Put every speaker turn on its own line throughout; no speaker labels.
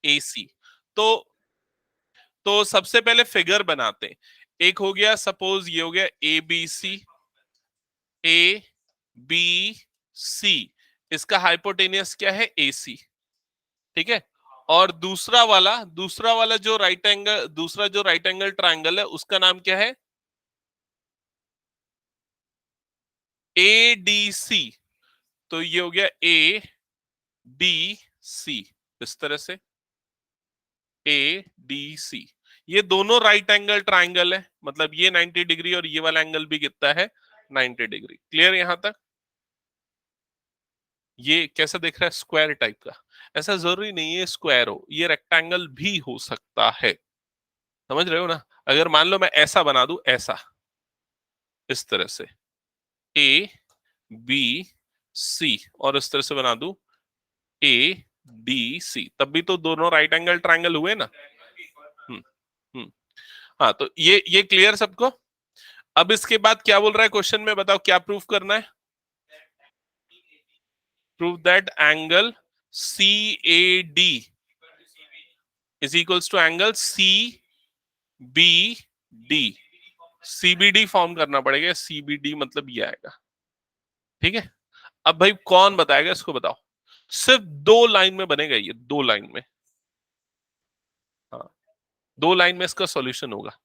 AC। तो सबसे पहले फिगर बनाते हैं। एक हो गया, सपोज ये हो गया ABC, ABC, इसका हाइपोटेनियस क्या है? AC। ठीक है। और दूसरा वाला जो राइट एंगल ट्राइंगल है उसका नाम क्या है? ADC। तो ये हो गया ADC, इस तरह से ADC। ये दोनों राइट एंगल ट्राइंगल है, मतलब ये 90 डिग्री और ये वाला एंगल भी कितना है? 90 डिग्री। क्लियर यहां तक? ये कैसा दिख रहा है? स्क्वायर टाइप का। ऐसा जरूरी नहीं है स्क्वायर हो, ये रेक्टेंगल भी हो सकता है। समझ रहे हो ना? अगर मान लो मैं ऐसा बना दूं, ऐसा, इस तरह से ABC, और इस तरह से बना दूं ADC, तब भी तो दोनों राइट एंगल ट्राइंगल हुए ना। हम्म हम्म हाँ, तो ये क्लियर सबको? अब इसके बाद क्या बोल रहा है क्वेश्चन में? बताओ क्या प्रूफ करना है? Prove that angle CAD is equals to angle CBD। CBD form करना पड़ेगा। CBD मतलब ये आएगा। ठीक है। अब भाई कौन बताएगा इसको? बताओ। सिर्फ 2 लाइन में बनेगा ये, 2 लाइन में। हाँ, 2 लाइन में इसका सॉल्यूशन होगा।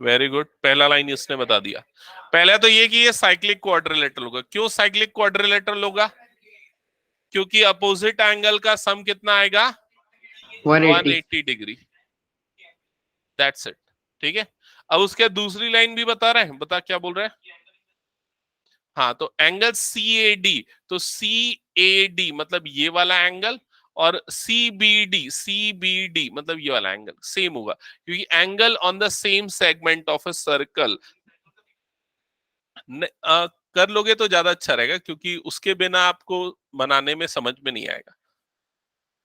वेरी गुड, पहला लाइन इसने बता दिया। पहला तो ये कि ये साइक्लिक क्वाड्रिलेटरल होगा। क्यों साइक्लिक क्वाड्रिलेटरल होगा? क्योंकि अपोजिट एंगल का सम कितना आएगा?
180।
180 डिग्री। That's it. ठीक है। अब उसके दूसरी लाइन भी बता रहे हैं, बता क्या बोल रहे हैं? हाँ, तो एंगल CAD, तो CAD मतलब ये वाला एंगल, और CBD मतलब ये वाला एंगल सेम होगा, क्योंकि angle on the same segment of a circle. कर लोगे तो ज्यादा अच्छा रहेगा, क्योंकि उसके बिना आपको बनाने में समझ में नहीं आएगा।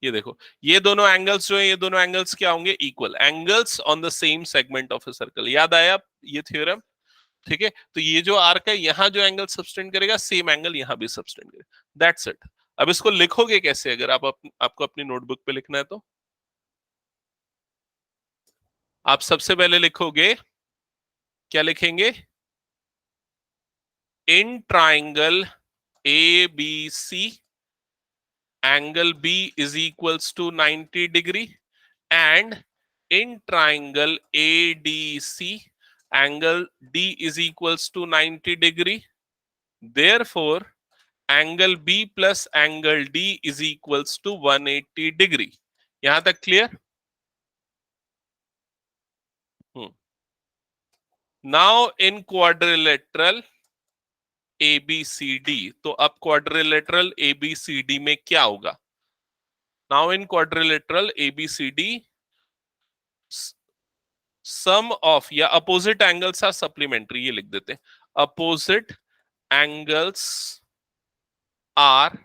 ये देखो, ये दोनों एंगल्स जो है, ये दोनों एंगल्स क्या होंगे? Equal angles on the same segment of a circle. याद आया ये थ्योरम? ठीक है। तो ये जो आर्क है, यहां जो एंगल सबटेंड करेगा, सेम एंगल यहां भी सबटेंड करेगा। That's it. अब इसको लिखोगे कैसे? अगर आपको अपनी नोटबुक पे लिखना है तो आप सबसे पहले लिखोगे, क्या लिखेंगे? In triangle ABC, angle B is equals to 90 degree, and in triangle ADC, angle D is equals to 90 degree. Therefore, angle B plus angle D is equals to 180 degree. यहां तक clear? Now in quadrilateral ABCD, तो अब quadrilateral ABCD में क्या होगा? Now in quadrilateral ABCD, sum of या opposite angles are supplementary, ये लिख देते हैं। Opposite angles are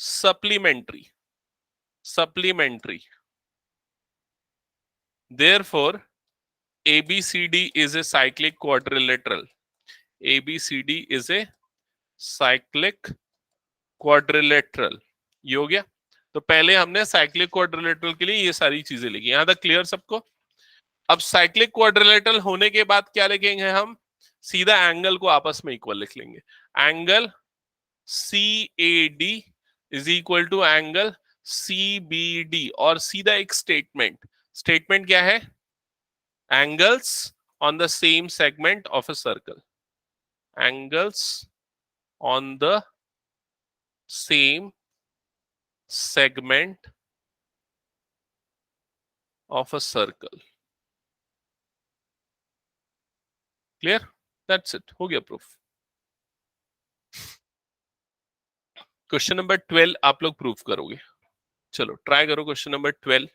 supplementary, supplementary. Therefore, ABCD is a cyclic quadrilateral. ABCD is a cyclic quadrilateral। ये हो गया। तो पहले हमने साइक्लिक क्वाड्रिलेटरल के लिए ये सारी चीजें लिखी। यहां तक क्लियर सबको? अब साइक्लिक क्वाड्रिलेटरल होने के बाद क्या लिखेंगे हम? सीधा एंगल को आपस में इक्वल लिख लेंगे। Angle CAD is equal to angle CBD, और सीधा एक स्टेटमेंट। स्टेटमेंट क्या है? angles on the same segment of a circle, angles on the same segment of a circle। Clear? That's it, हो गया प्रूफ। क्वेश्चन नंबर 12 आप लोग proof करोगे। चलो ट्राई करो क्वेश्चन नंबर 12।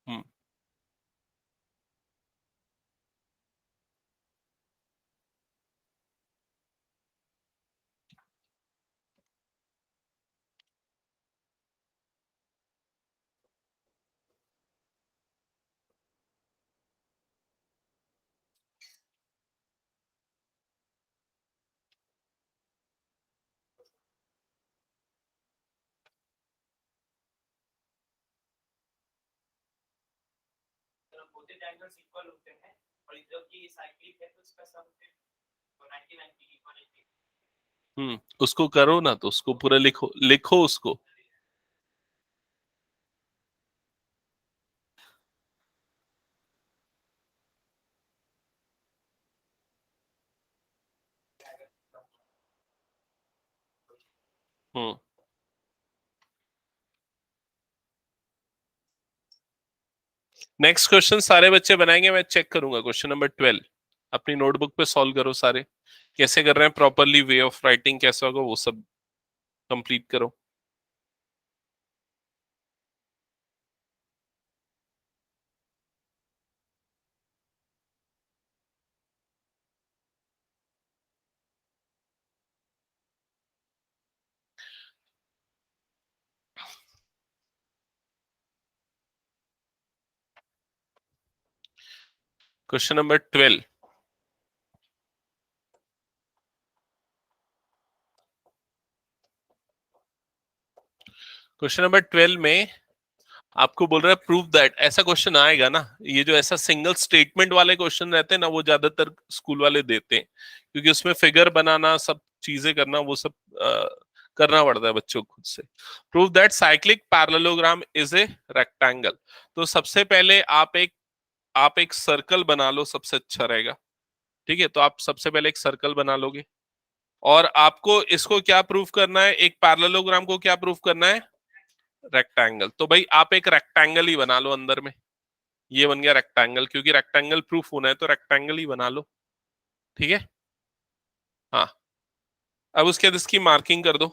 हम्म उसको करो ना, तो उसको पूरा लिखो, लिखो उसको। नेक्स्ट क्वेश्चन सारे बच्चे बनाएंगे, मैं चेक करूंगा। क्वेश्चन नंबर 12 अपनी नोटबुक पे सॉल्व करो सारे। कैसे कर रहे हैं प्रॉपरली, वे ऑफ राइटिंग कैसा होगा वो सब कंप्लीट करो। क्वेश्चन नंबर 12, क्वेश्चन नंबर 12 में आपको बोल रहा है प्रूव दैट। ऐसा क्वेश्चन आएगा ना, ये जो ऐसा सिंगल स्टेटमेंट वाले क्वेश्चन रहते हैं ना, वो ज्यादातर स्कूल वाले देते हैं, क्योंकि उसमें फिगर बनाना, सब चीजें करना, वो सब करना पड़ता है बच्चों को खुद से। Prove that cyclic parallelogram is a rectangle. तो सबसे पहले आप एक सर्कल बना लो, सबसे अच्छा रहेगा। ठीक है, तो आप सबसे पहले एक सर्कल बना लोगे, और आपको इसको क्या प्रूव करना है, एक पैरेललोग्राम को क्या प्रूव करना है, रेक्टेंगल। तो भाई आप एक रेक्टेंगल ही बना लो अंदर में। ये बन गया रेक्टेंगल, क्योंकि रेक्टेंगल प्रूफ होना है तो रेक्टेंगल ही बना लो। ठीक है, हाँ। अब उसके बाद इसकी मार्किंग कर दो।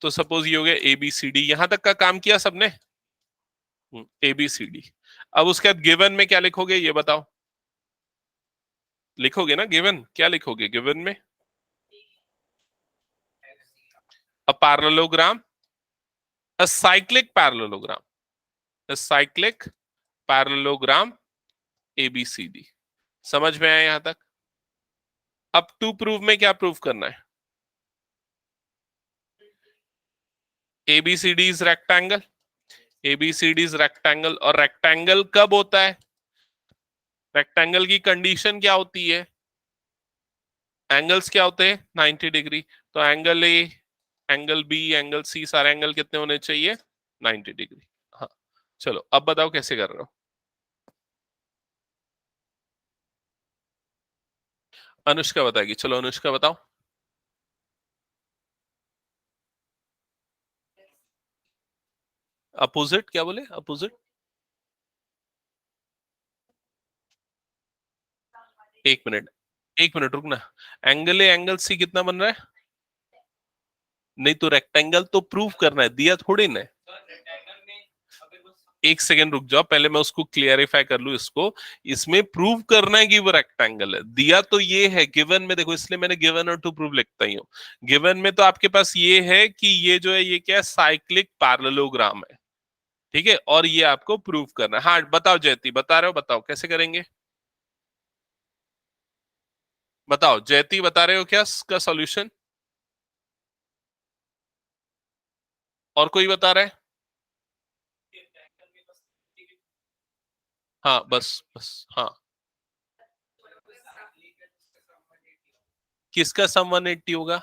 तो सपोज ये हो गया ABCD, यहां तक का काम किया सबने, ABCD। अब उसके बाद गिवन में क्या लिखोगे ये बताओ। लिखोगे ना गिवन, क्या लिखोगे गिवन में? A parallelogram, a cyclic parallelogram, a cyclic parallelogram ABCD। समझ में आया यहां तक? अब टू प्रूव में क्या प्रूव करना है? ABCD is rectangle, ABCD is rectangle. और रेक्टेंगल कब होता है? रेक्टेंगल की कंडीशन क्या होती है? एंगल्स क्या होते हैं? 90 डिग्री। तो angle A, angle B, angle C, सारे एंगल कितने होने चाहिए? 90 डिग्री। हाँ, चलो अब बताओ कैसे कर रहे हो। अनुष्का बताएगी, चलो अनुष्का बताओ। अपोजिट क्या बोले? अपोजिट? एक मिनट, एक मिनट रुकना। एंगल ए एंगल सी कितना बन रहा है? नहीं तो रेक्टेंगल तो प्रूव करना है, दिया थोड़ी ना है। एक सेकंड रुक जाओ, पहले मैं उसको क्लियरिफाई कर लूं इसको। इसमें प्रूव करना है कि वो रेक्टेंगल है, दिया तो ये है गिवन में, देखो इसलिए मैंने गिवन और टू प्रूव लिखता ही हूँ। गिवन में तो आपके पास ये है कि ये जो है ये क्या है, साइक्लिक पैरेललोग्राम है। ठीक है, और ये आपको प्रूव करना है। हाँ बताओ जयती, बता रहे हो, बताओ कैसे करेंगे। बताओ जयती, बता रहे हो क्या इसका सॉल्यूशन? और कोई बता रहा है? हाँ बस बस, हाँ। किसका सम 180 होगा?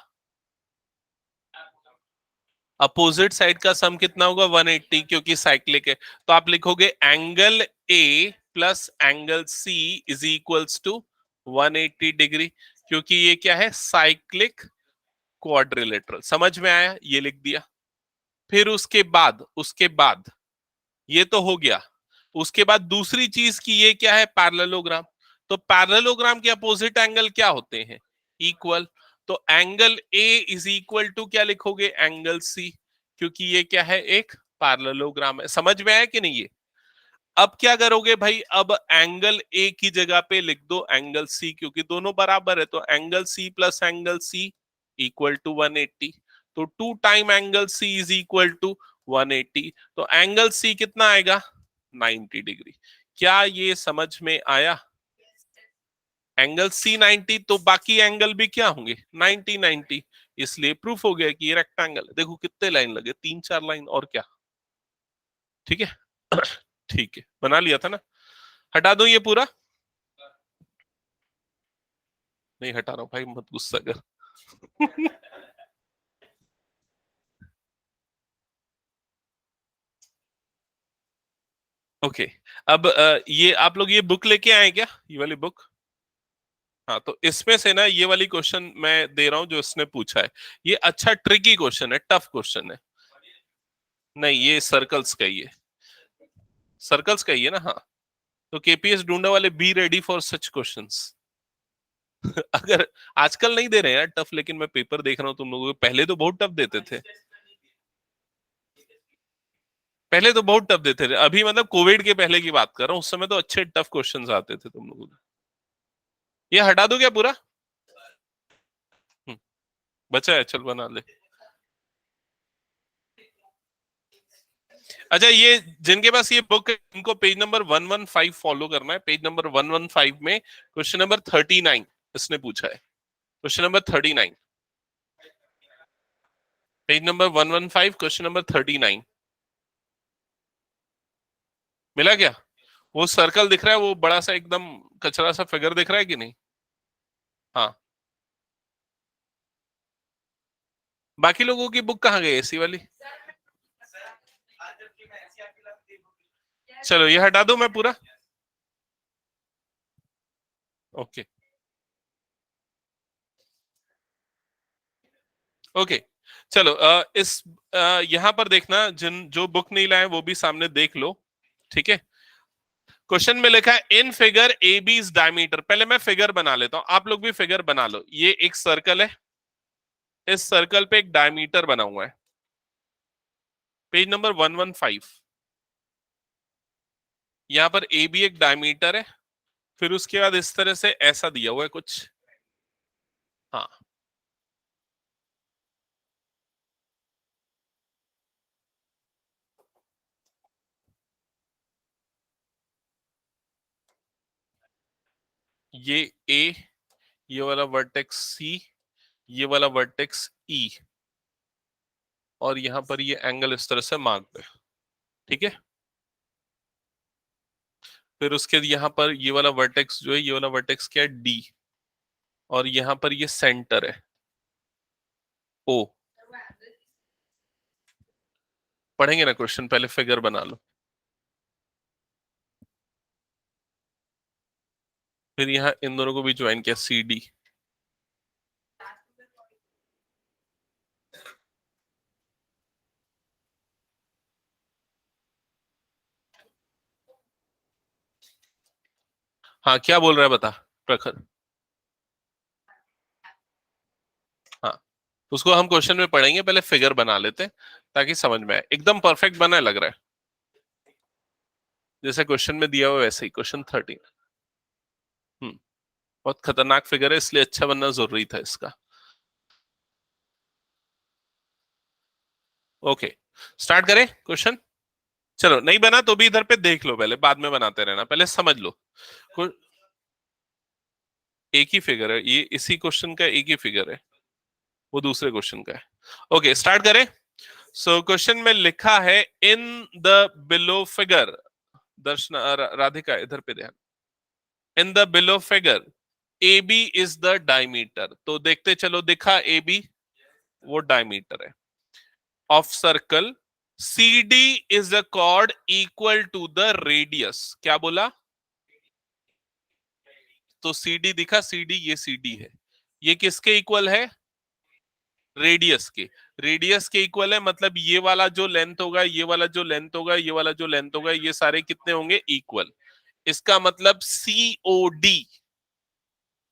अपोजिट साइड का सम कितना होगा? 180, क्योंकि साइक्लिक है। तो आप लिखोगे angle A plus angle C is equals to 180 degree, क्योंकि ये क्या है, साइक्लिक क्वाड्रिलेटरल। समझ में आया? ये लिख दिया। फिर उसके बाद ये तो हो गया। उसके बाद दूसरी चीज की, ये क्या है, पैरेललोग्राम। तो पैरेललोग्राम के अपोजिट एंगल क्या होते हैं? इक्वल। तो angle A is equal to क्या लिखोगे? एंगल सी, क्योंकि ये क्या है, एक पैरेललोग्राम है। समझ में आया कि नहीं ये? अब क्या करोगे भाई, अब एंगल ए की जगह पे लिख दो एंगल सी, क्योंकि दोनों बराबर है। तो angle C plus angle C equal to 180। तो two time angle C is equal to 180। तो एंगल सी कितना आएगा? 90 डिग्री। क्या ये समझ में आया? एंगल सी 90, तो बाकी एंगल भी क्या होंगे? 90 90। इसलिए प्रूफ हो गया कि ये रेक्टेंगल है। देखो कितने लाइन लगे, 3 4 लाइन, और क्या। ठीक है ठीक है, बना लिया था ना। हटा दूं ये पूरा? नहीं हटा रहा हूं भाई, मत गुस्सा कर। ओके। अब ये आप लोग ये बुक लेके आए क्या, ये वाली बुक? हाँ, तो इसमें से ना ये वाली क्वेश्चन मैं दे रहा हूं जो इसने पूछा है। ये अच्छा ट्रिकी क्वेश्चन है, टफ क्वेश्चन है। नहीं, ये सर्कल्स का ही है। सर्कल्स का ही है ना? हाँ। तो केपीएस ढूंढने वाले be ready for such questions. अगर आजकल नहीं दे रहे हैं यार टफ, लेकिन मैं पेपर देख रहा हूँ तुम लोगों को, पहले तो बहुत टफ देते थे। पहले तो बहुत टफ देते थे, अभी मतलब कोविड के पहले की बात कर रहा हूँ, उस समय तो अच्छे टफ क्वेश्चंस आते थे तुम लोगों को। ये हटा दो क्या पूरा? हम्म, बचा है, चल बना ले। अच्छा, ये जिनके पास ये बुक है इनको पेज नंबर 115 फॉलो करना है। पेज नंबर 115 में क्वेश्चन नंबर 39 इसने पूछा है। Question number 39, page number 115, question number 39। मिला क्या? वो सर्कल दिख रहा है, वो बड़ा सा एकदम कचरा सा फिगर दिख रहा है कि नहीं? हाँ। बाकी लोगों की बुक कहाँ गई, ऐसी वाली? चलो ये हटा दो मैं पूरा। ओके। ओके, चलो इस यहां पर देखना, जिन जो बुक नहीं लाए वो भी सामने देख लो, ठीक है? क्वेश्चन में लिखा है in figure A B is diameter. पहले मैं फिगर बना लेता हूं, आप लोग भी फिगर बना लो। ये एक सर्कल है, इस सर्कल पे एक डायमीटर बना हुआ है। पेज नंबर 115, यहां पर ए बी एक डायमीटर है, फिर उसके बाद इस तरह से ऐसा दिया हुआ है कुछ। हाँ, ये ए, ये वाला वर्टेक्स सी, ये वाला वर्टेक्स ई, और यहां पर ये एंगल इस तरह से मार्क है, ठीक है? फिर उसके यहाँ पर ये वाला वर्टेक्स जो है, ये वाला वर्टेक्स क्या है, डी, और यहाँ पर ये सेंटर है, ओ। पढ़ेंगे ना क्वेश्चन, पहले फिगर बना लो। फिर यहाँ इन दोनों को भी ज्वाइन किया, सी डी। हाँ, क्या बोल रहा है बता प्रखर? हाँ, उसको हम क्वेश्चन में पढ़ेंगे, पहले फिगर बना लेते हैं ताकि समझ में आए। एकदम परफेक्ट बना है लग रहा है, जैसे क्वेश्चन में दिया हुआ वैसे ही। क्वेश्चन 13। बहुत खतरनाक फिगर है, इसलिए अच्छा बनना जरूरी था इसका। ओके, स्टार्ट करें क्वेश्चन। चलो, नहीं बना तो भी इधर पे देख लो, पहले बाद में बनाते रहना, पहले समझ लो। एक ही फिगर है ये, इसी क्वेश्चन का एक ही फिगर है, वो दूसरे क्वेश्चन का है। ओके, स्टार्ट करें। सो क्वेश्चन में लिखा है in the below figure, Darshan Radhika इधर पे ध्यान। In the below figure A B is the diameter. तो देखते चलो, दिखा ए बी, वो डायमीटर है of circle. C D is a chord equal to the radius. क्या बोला? तो सी डी दिखा, सी डी, ये सी डी है, ये किसके इक्वल है? रेडियस के। रेडियस के इक्वल है, मतलब ये वाला जो लेंथ होगा, ये वाला जो लेंथ होगा, ये वाला जो लेंथ होगा, ये सारे कितने होंगे? इक्वल। इसका मतलब CO D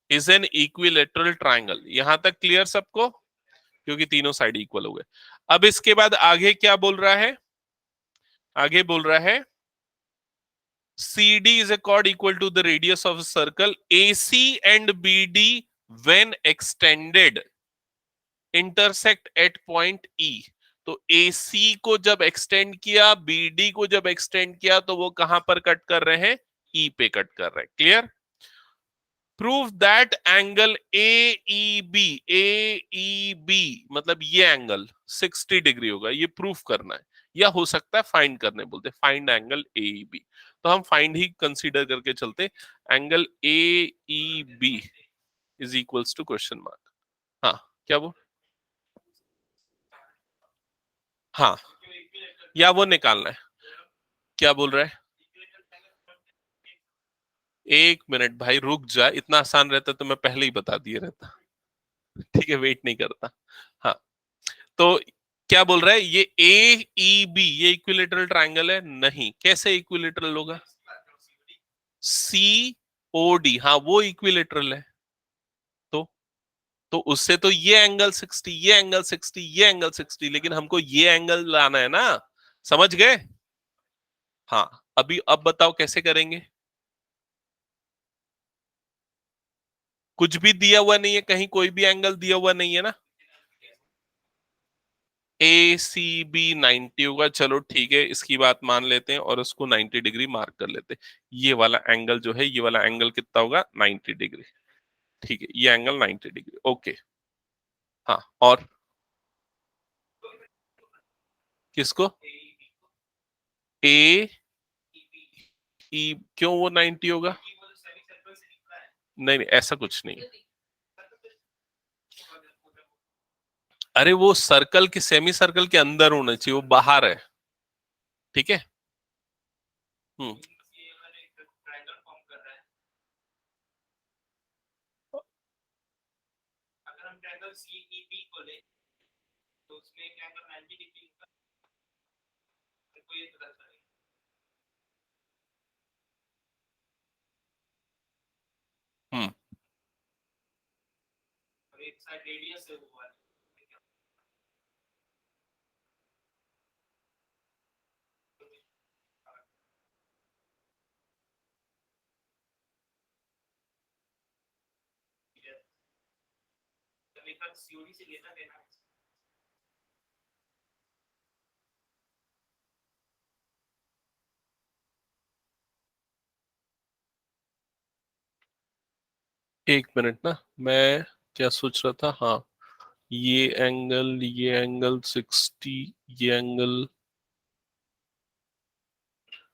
is an equilateral triangle. यहां तक क्लियर सबको? क्योंकि तीनों साइड इक्वल हो गए। अब इसके बाद आगे क्या बोल रहा है? आगे बोल रहा है CD is a chord equal to the radius of a circle. AC and BD when extended intersect at point E. तो AC को जब एक्सटेंड किया, BD को जब एक्सटेंड किया, तो वो कहां पर कट कर रहे हैं? E पे कट कर रहे हैं। Clear? Prove that angle AEB मतलब ये एंगल 60 डिग्री होगा, ये प्रूफ करना है, या हो सकता है फाइंड करने बोलते, फाइंड एंगल AEB। तो हम फाइंड ही कंसीडर करके चलते, angle A E B is equals to question mark. हाँ क्या वो, हाँ या वो निकालना है, क्या बोल रहा है? एक मिनट भाई रुक जा, इतना आसान रहता तो मैं पहले ही बता दिए रहता। ठीक है, वेट नहीं करता। हाँ तो क्या बोल रहा है, ये ए ई बी ये इक्विलेटरल ट्रायंगल है? नहीं, कैसे इक्विलेटरल होगा? सी ओ डी, हाँ वो इक्विलेटरल है। तो तो उससे तो ये एंगल 60, ये एंगल 60, ये एंगल 60, लेकिन हमको ये एंगल लाना है ना, समझ गए? हाँ अभी अब बताओ कैसे करेंगे? कुछ भी दिया हुआ नहीं है कहीं, कोई भी एंगल दिया हुआ नहीं है ना। ए सी बी 90 होगा, चलो ठीक है इसकी बात मान लेते हैं और उसको 90 डिग्री मार्क कर लेते हैं। ये वाला एंगल जो है, ये वाला एंगल कितना होगा? 90 डिग्री। ठीक है, ये एंगल 90 डिग्री, ओके। हाँ और किसको? ए ई, क्यों वो 90 होगा? नहीं नहीं ऐसा कुछ नहीं। अरे वो सर्कल के, सेमी सर्कल के अंदर होना चाहिए, वो बाहर है। ठीक है। हम्म। हम्म। एक मिनट ना, मैं क्या सोच रहा था, हाँ ये एंगल 60, ये एंगल,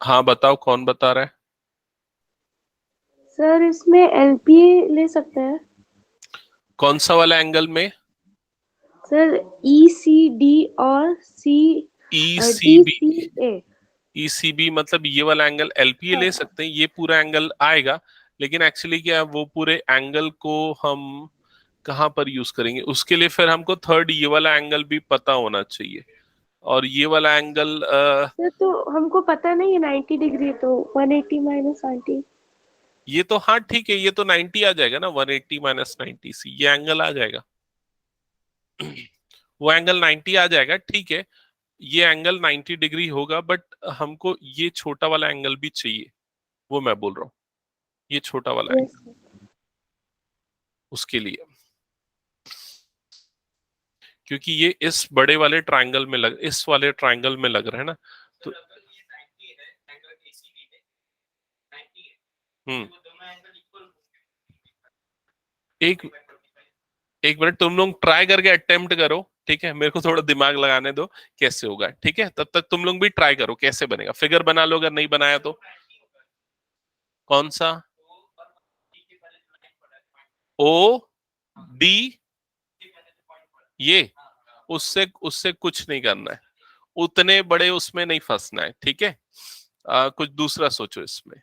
हाँ बताओ कौन बता रहा है?
सर इसमें एलपीए ले सकते हैं
कौन सा वाला एंगल में?
सर, ई सी डी और सी
ई सी
टी
बी,
सी ए।
ई सी बी मतलब ये वाला एंगल एलपीए ले सकते हैं, ये पूरा एंगल आएगा। लेकिन एक्चुअली क्या है, वो पूरे एंगल को हम कहाँ पर यूज करेंगे? उसके लिए फिर हमको थर्ड ये वाला एंगल भी पता होना चाहिए। और ये वाला एंगल
सर तो हमको पता नहीं है 90 डिग्री, तो 180 माइनस 90।
ये तो हाँ ठीक है, ये तो 90 आ जाएगा ना, 180 माइनस 90 से ये एंगल आ जाएगा। वो एंगल 90 आ जाएगा, ठीक है। ये एंगल 90 डिग्री होगा, बट हमको ये छोटा वाला एंगल भी चाहिए, वो मैं बोल रहा हूँ, ये छोटा वाला
यस
एंगल उसके लिए, क्योंकि ये इस बड़े वाले ट्रायंगल में लग, इस वाले ट्रायंगल में लग रहा है ना। तो हम्म, एक एक मिनट तुम लोग ट्राई करके अटेम्प्ट करो, ठीक है, मेरे को थोड़ा दिमाग लगाने दो कैसे होगा, ठीक है, तब तक तुम लोग भी ट्राई करो कैसे बनेगा, फिगर बना लो अगर नहीं बनाया तो। कौन सा? ओ डी, ये उससे उससे कुछ नहीं करना है, उतने बड़े उसमें नहीं फंसना है, ठीक है। कुछ दूसरा सोचो इसमें।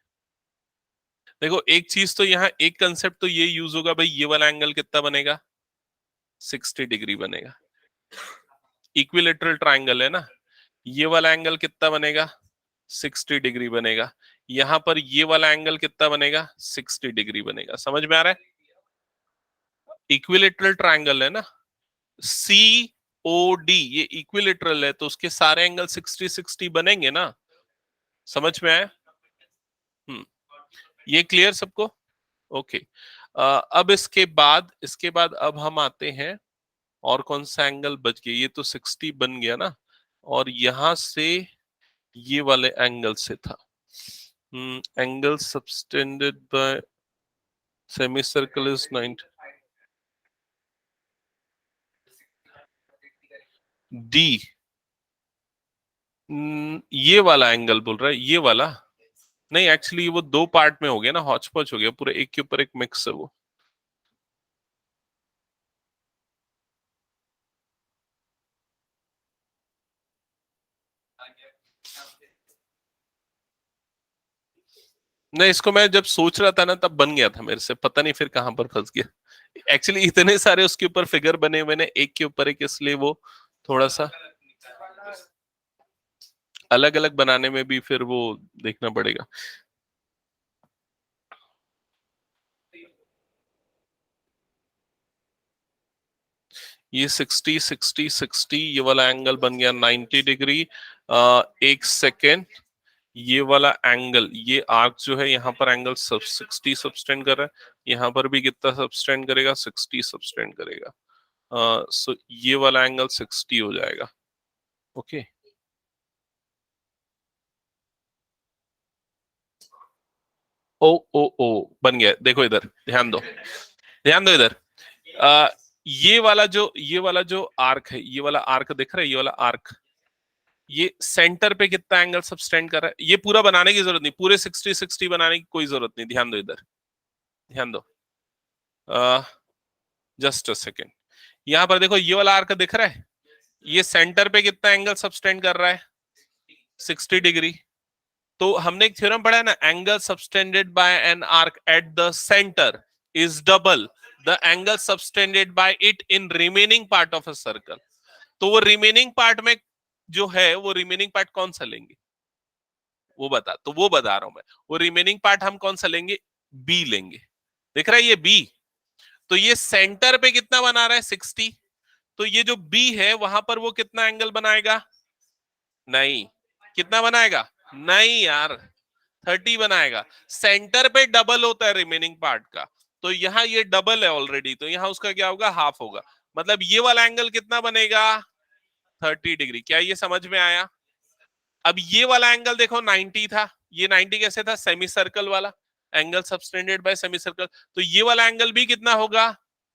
देखो एक चीज तो यहाँ, एक कंसेप्ट तो ये यूज होगा भाई, ये वाला एंगल कितना बनेगा? 60 डिग्री बनेगा। इक्विलेटरल ट्रायंगल है ना, ये वाला एंगल कितना बनेगा? 60 डिग्री बनेगा। यहां पर ये वाला एंगल कितना बनेगा? 60 डिग्री बनेगा। समझ में आ रहा है? इक्विलेटरल ट्रायंगल है ना, सी ओ डी ये इक्विलेटरल है, तो उसके सारे एंगल 60 60 बनेंगे ना। समझ में आया? हम्म, ये क्लियर सबको? ओके। अब इसके बाद अब हम आते हैं, और कौन सा एंगल बच गया? ये तो 60 बन गया ना, और यहां से ये वाले एंगल से था, angle subtended bye semi circle is 90 D. ये वाला एंगल बोल रहा है, ये वाला नहीं, एक्चुअली वो दो पार्ट में हो गया ना, हॉच पॉच हो गया पूरा, एक के ऊपर एक मिक्स है वो। नहीं, इसको मैं जब सोच रहा था ना तब बन गया था मेरे से, पता नहीं फिर कहां पर फंस गया। एक्चुअली इतने सारे उसके ऊपर फिगर बने हुए ने एक के ऊपर एक, इसलिए वो थोड़ा सा अलग अलग बनाने में भी फिर वो देखना पड़ेगा। ये 60 60 60, ये वाला एंगल बन गया 90 डिग्री। एक सेकेंड, ये वाला एंगल, ये आर्क जो है यहाँ पर एंगल सब 60 सबटेंड कर रहा है, यहाँ पर भी कितना सबटेंड करेगा, 60 सबटेंड करेगा। सो ये वाला एंगल 60 हो जाएगा। ओके, ओ ओ ओ बन गया, देखो इधर ध्यान दो, ध्यान दो इधर। ये वाला जो आर्क है, ये वाला आर्क दिख रहा है, ये वाला आर्क, ये सेंटर पे कितना एंगल सबटेंड कर रहा है। ये पूरा बनाने की जरूरत नहीं, पूरे 60 60 बनाने की कोई जरूरत नहीं। ध्यान दो इधर, ध्यान दो, जस्ट अ सेकेंड। यहां पर देखो ये वाला आर्क दिख रहा है, ये सेंटर पे कितना एंगल सबटेंड कर रहा है, 60 डिग्री। तो हमने एक थ्योरम पढ़ा है ना, angle subtended bye an arc at the centre is double the angle subtended bye it in remaining part of a circle. तो वो रिमेनिंग पार्ट में जो है, वो रिमेनिंग पार्ट कौन सा लेंगे, वो बता, तो वो बता रहा हूं मैं। वो रिमेनिंग पार्ट हम कौन सा लेंगे, बी लेंगे। दिख रहा है ये बी, तो ये सेंटर पे कितना बना रहा है, 60। तो ये जो बी है वहां पर वो कितना एंगल बनाएगा, नहीं, कितना बनाएगा, नहीं यार, 30 बनाएगा। सेंटर पे डबल होता है रिमेनिंग पार्ट का, तो यहाँ ये डबल है ऑलरेडी, तो यहाँ उसका क्या होगा, हाफ होगा। मतलब ये वाला एंगल कितना बनेगा, 30 डिग्री। क्या ये समझ में आया। अब ये वाला एंगल देखो 90 था, ये 90 कैसे था, सेमी सर्कल वाला angle subtended bye semi circle, तो ये वाला एंगल भी कितना होगा,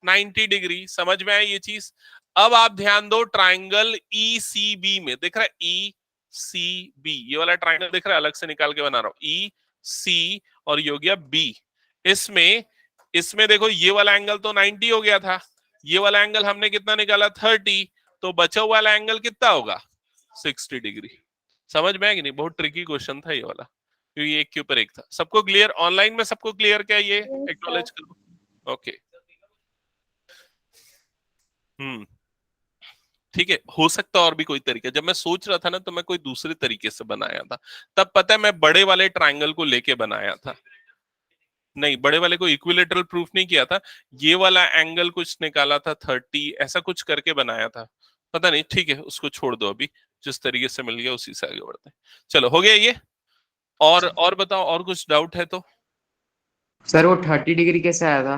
90 डिग्री। समझ में आया ये चीज। अब आप ध्यान दो, ट्राइंगल ECB में दिख रहा है, ECB, ये वाला ट्राइंगल दिख रहा है, अलग से निकाल के बना रहा हूं, EC और ये हो गया B। इसमें इसमें देखो ये वाला एंगल तो 90 हो गया था, ये वाला एंगल हमने कितना निकाला, 30, तो बचा हुआ वाला एंगल कितना होगा, 60 डिग्री। समझ में आया कि नहीं, बहुत ट्रिकी क्वेश्चन था ये वाला, क्योंकि एक के ऊपर एक था। सबको क्लियर, ऑनलाइन में सबको क्लियर क्या, ये
Yes, sir.
एक्नॉलेज करो। ओके, हम्म, ठीक है। हो सकता और भी कोई तरीका, जब मैं सोच रहा था ना तो मैं कोई दूसरे तरीके से बनाया था, तब पता है मैं बड़े वाले ट्राइंगल को लेके बनाया था। नहीं, बड़े वाले को इक्विलेटरल प्रूफ नहीं किया था, ये वाला एंगल कुछ निकाला था 30, ऐसा कुछ करके बनाया था, पता नहीं। ठीक है, उसको छोड़ दो अभी, जिस तरीके से मिल गया उसी से आगे बढ़ते हैं। चलो, हो गया ये। और बताओ, और कुछ डाउट है तो।
सर वो 30 डिग्री कैसे आया था?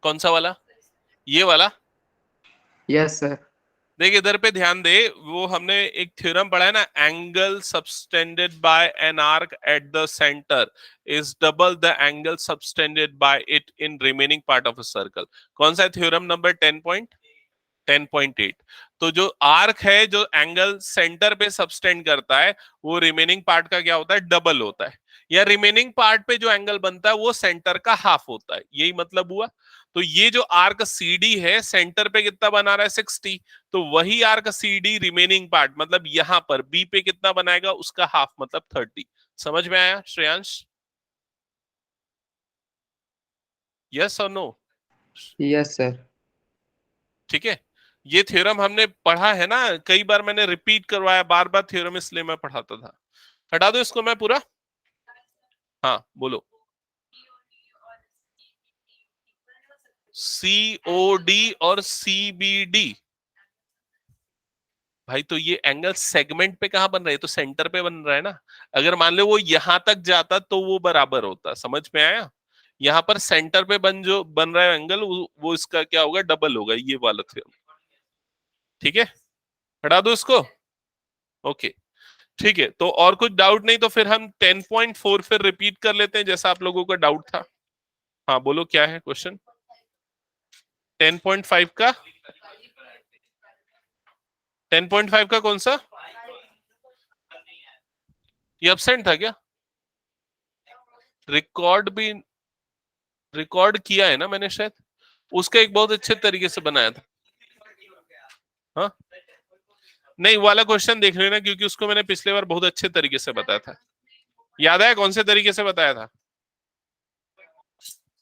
कौन सा वाला, ये वाला।
Yes sir.
देख इधर पे ध्यान दे, वो हमने एक थ्योरम पढ़ा है ना, angle subtended bye an arc at the centre is double the angle subtended bye it in remaining part of a circle. कौन सा थ्योरम, नंबर 10.8। तो जो आर्क है, जो एंगल सेंटर पे सबटेंड करता है, वो रिमेनिंग पार्ट का क्या होता है, डबल होता है। या रिमेनिंग पार्ट पे जो एंगल बनता है वो सेंटर का हाफ होता है, यही मतलब हुआ। तो ये जो आर्क CD है, सेंटर पे कितना बना रहा है, 60, तो वही आर्क CD रिमेनिंग पार्ट, मतलब यहां पर B पे कितना बनाएगा, उसका हाफ, मतलब 30। समझ में आया श्रेयांश, यस और नो।
Yes sir.
ठीक है, ये थ्योरम हमने पढ़ा है ना, कई बार मैंने रिपीट करवाया, बार बार थ्योरम, इसलिए मैं पढ़ाता था। हटा दो इसको मैं पूरा, हाँ बोलो। COD और CBD, भाई तो ये एंगल सेगमेंट पे कहां बन रहा है, तो सेंटर पे बन रहा है ना। अगर मान लो वो यहां तक जाता तो वो बराबर होता, समझ में आया। यहाँ पर सेंटर पे जो बन रहा है एंगल, वो इसका क्या होगा, डबल होगा, ये वाला थ्योरम। ठीक है, हटा दो इसको। ओके, ठीक है। तो और कुछ डाउट नहीं, तो फिर हम 10.4 फिर रिपीट कर लेते हैं, जैसा आप लोगों का डाउट था। हाँ बोलो, क्या है क्वेश्चन। 10.5 का, 10.5 का कौन सा, ये एब्सेंट था क्या, रिकॉर्ड भी रिकॉर्ड किया है ना मैंने शायद, उसका एक बहुत अच्छे तरीके से बनाया था। हाँ नहीं, वाला क्वेश्चन देख लेना, क्योंकि उसको मैंने पिछले बार बहुत अच्छे तरीके से बताया था। याद है कौन से तरीके से बताया था?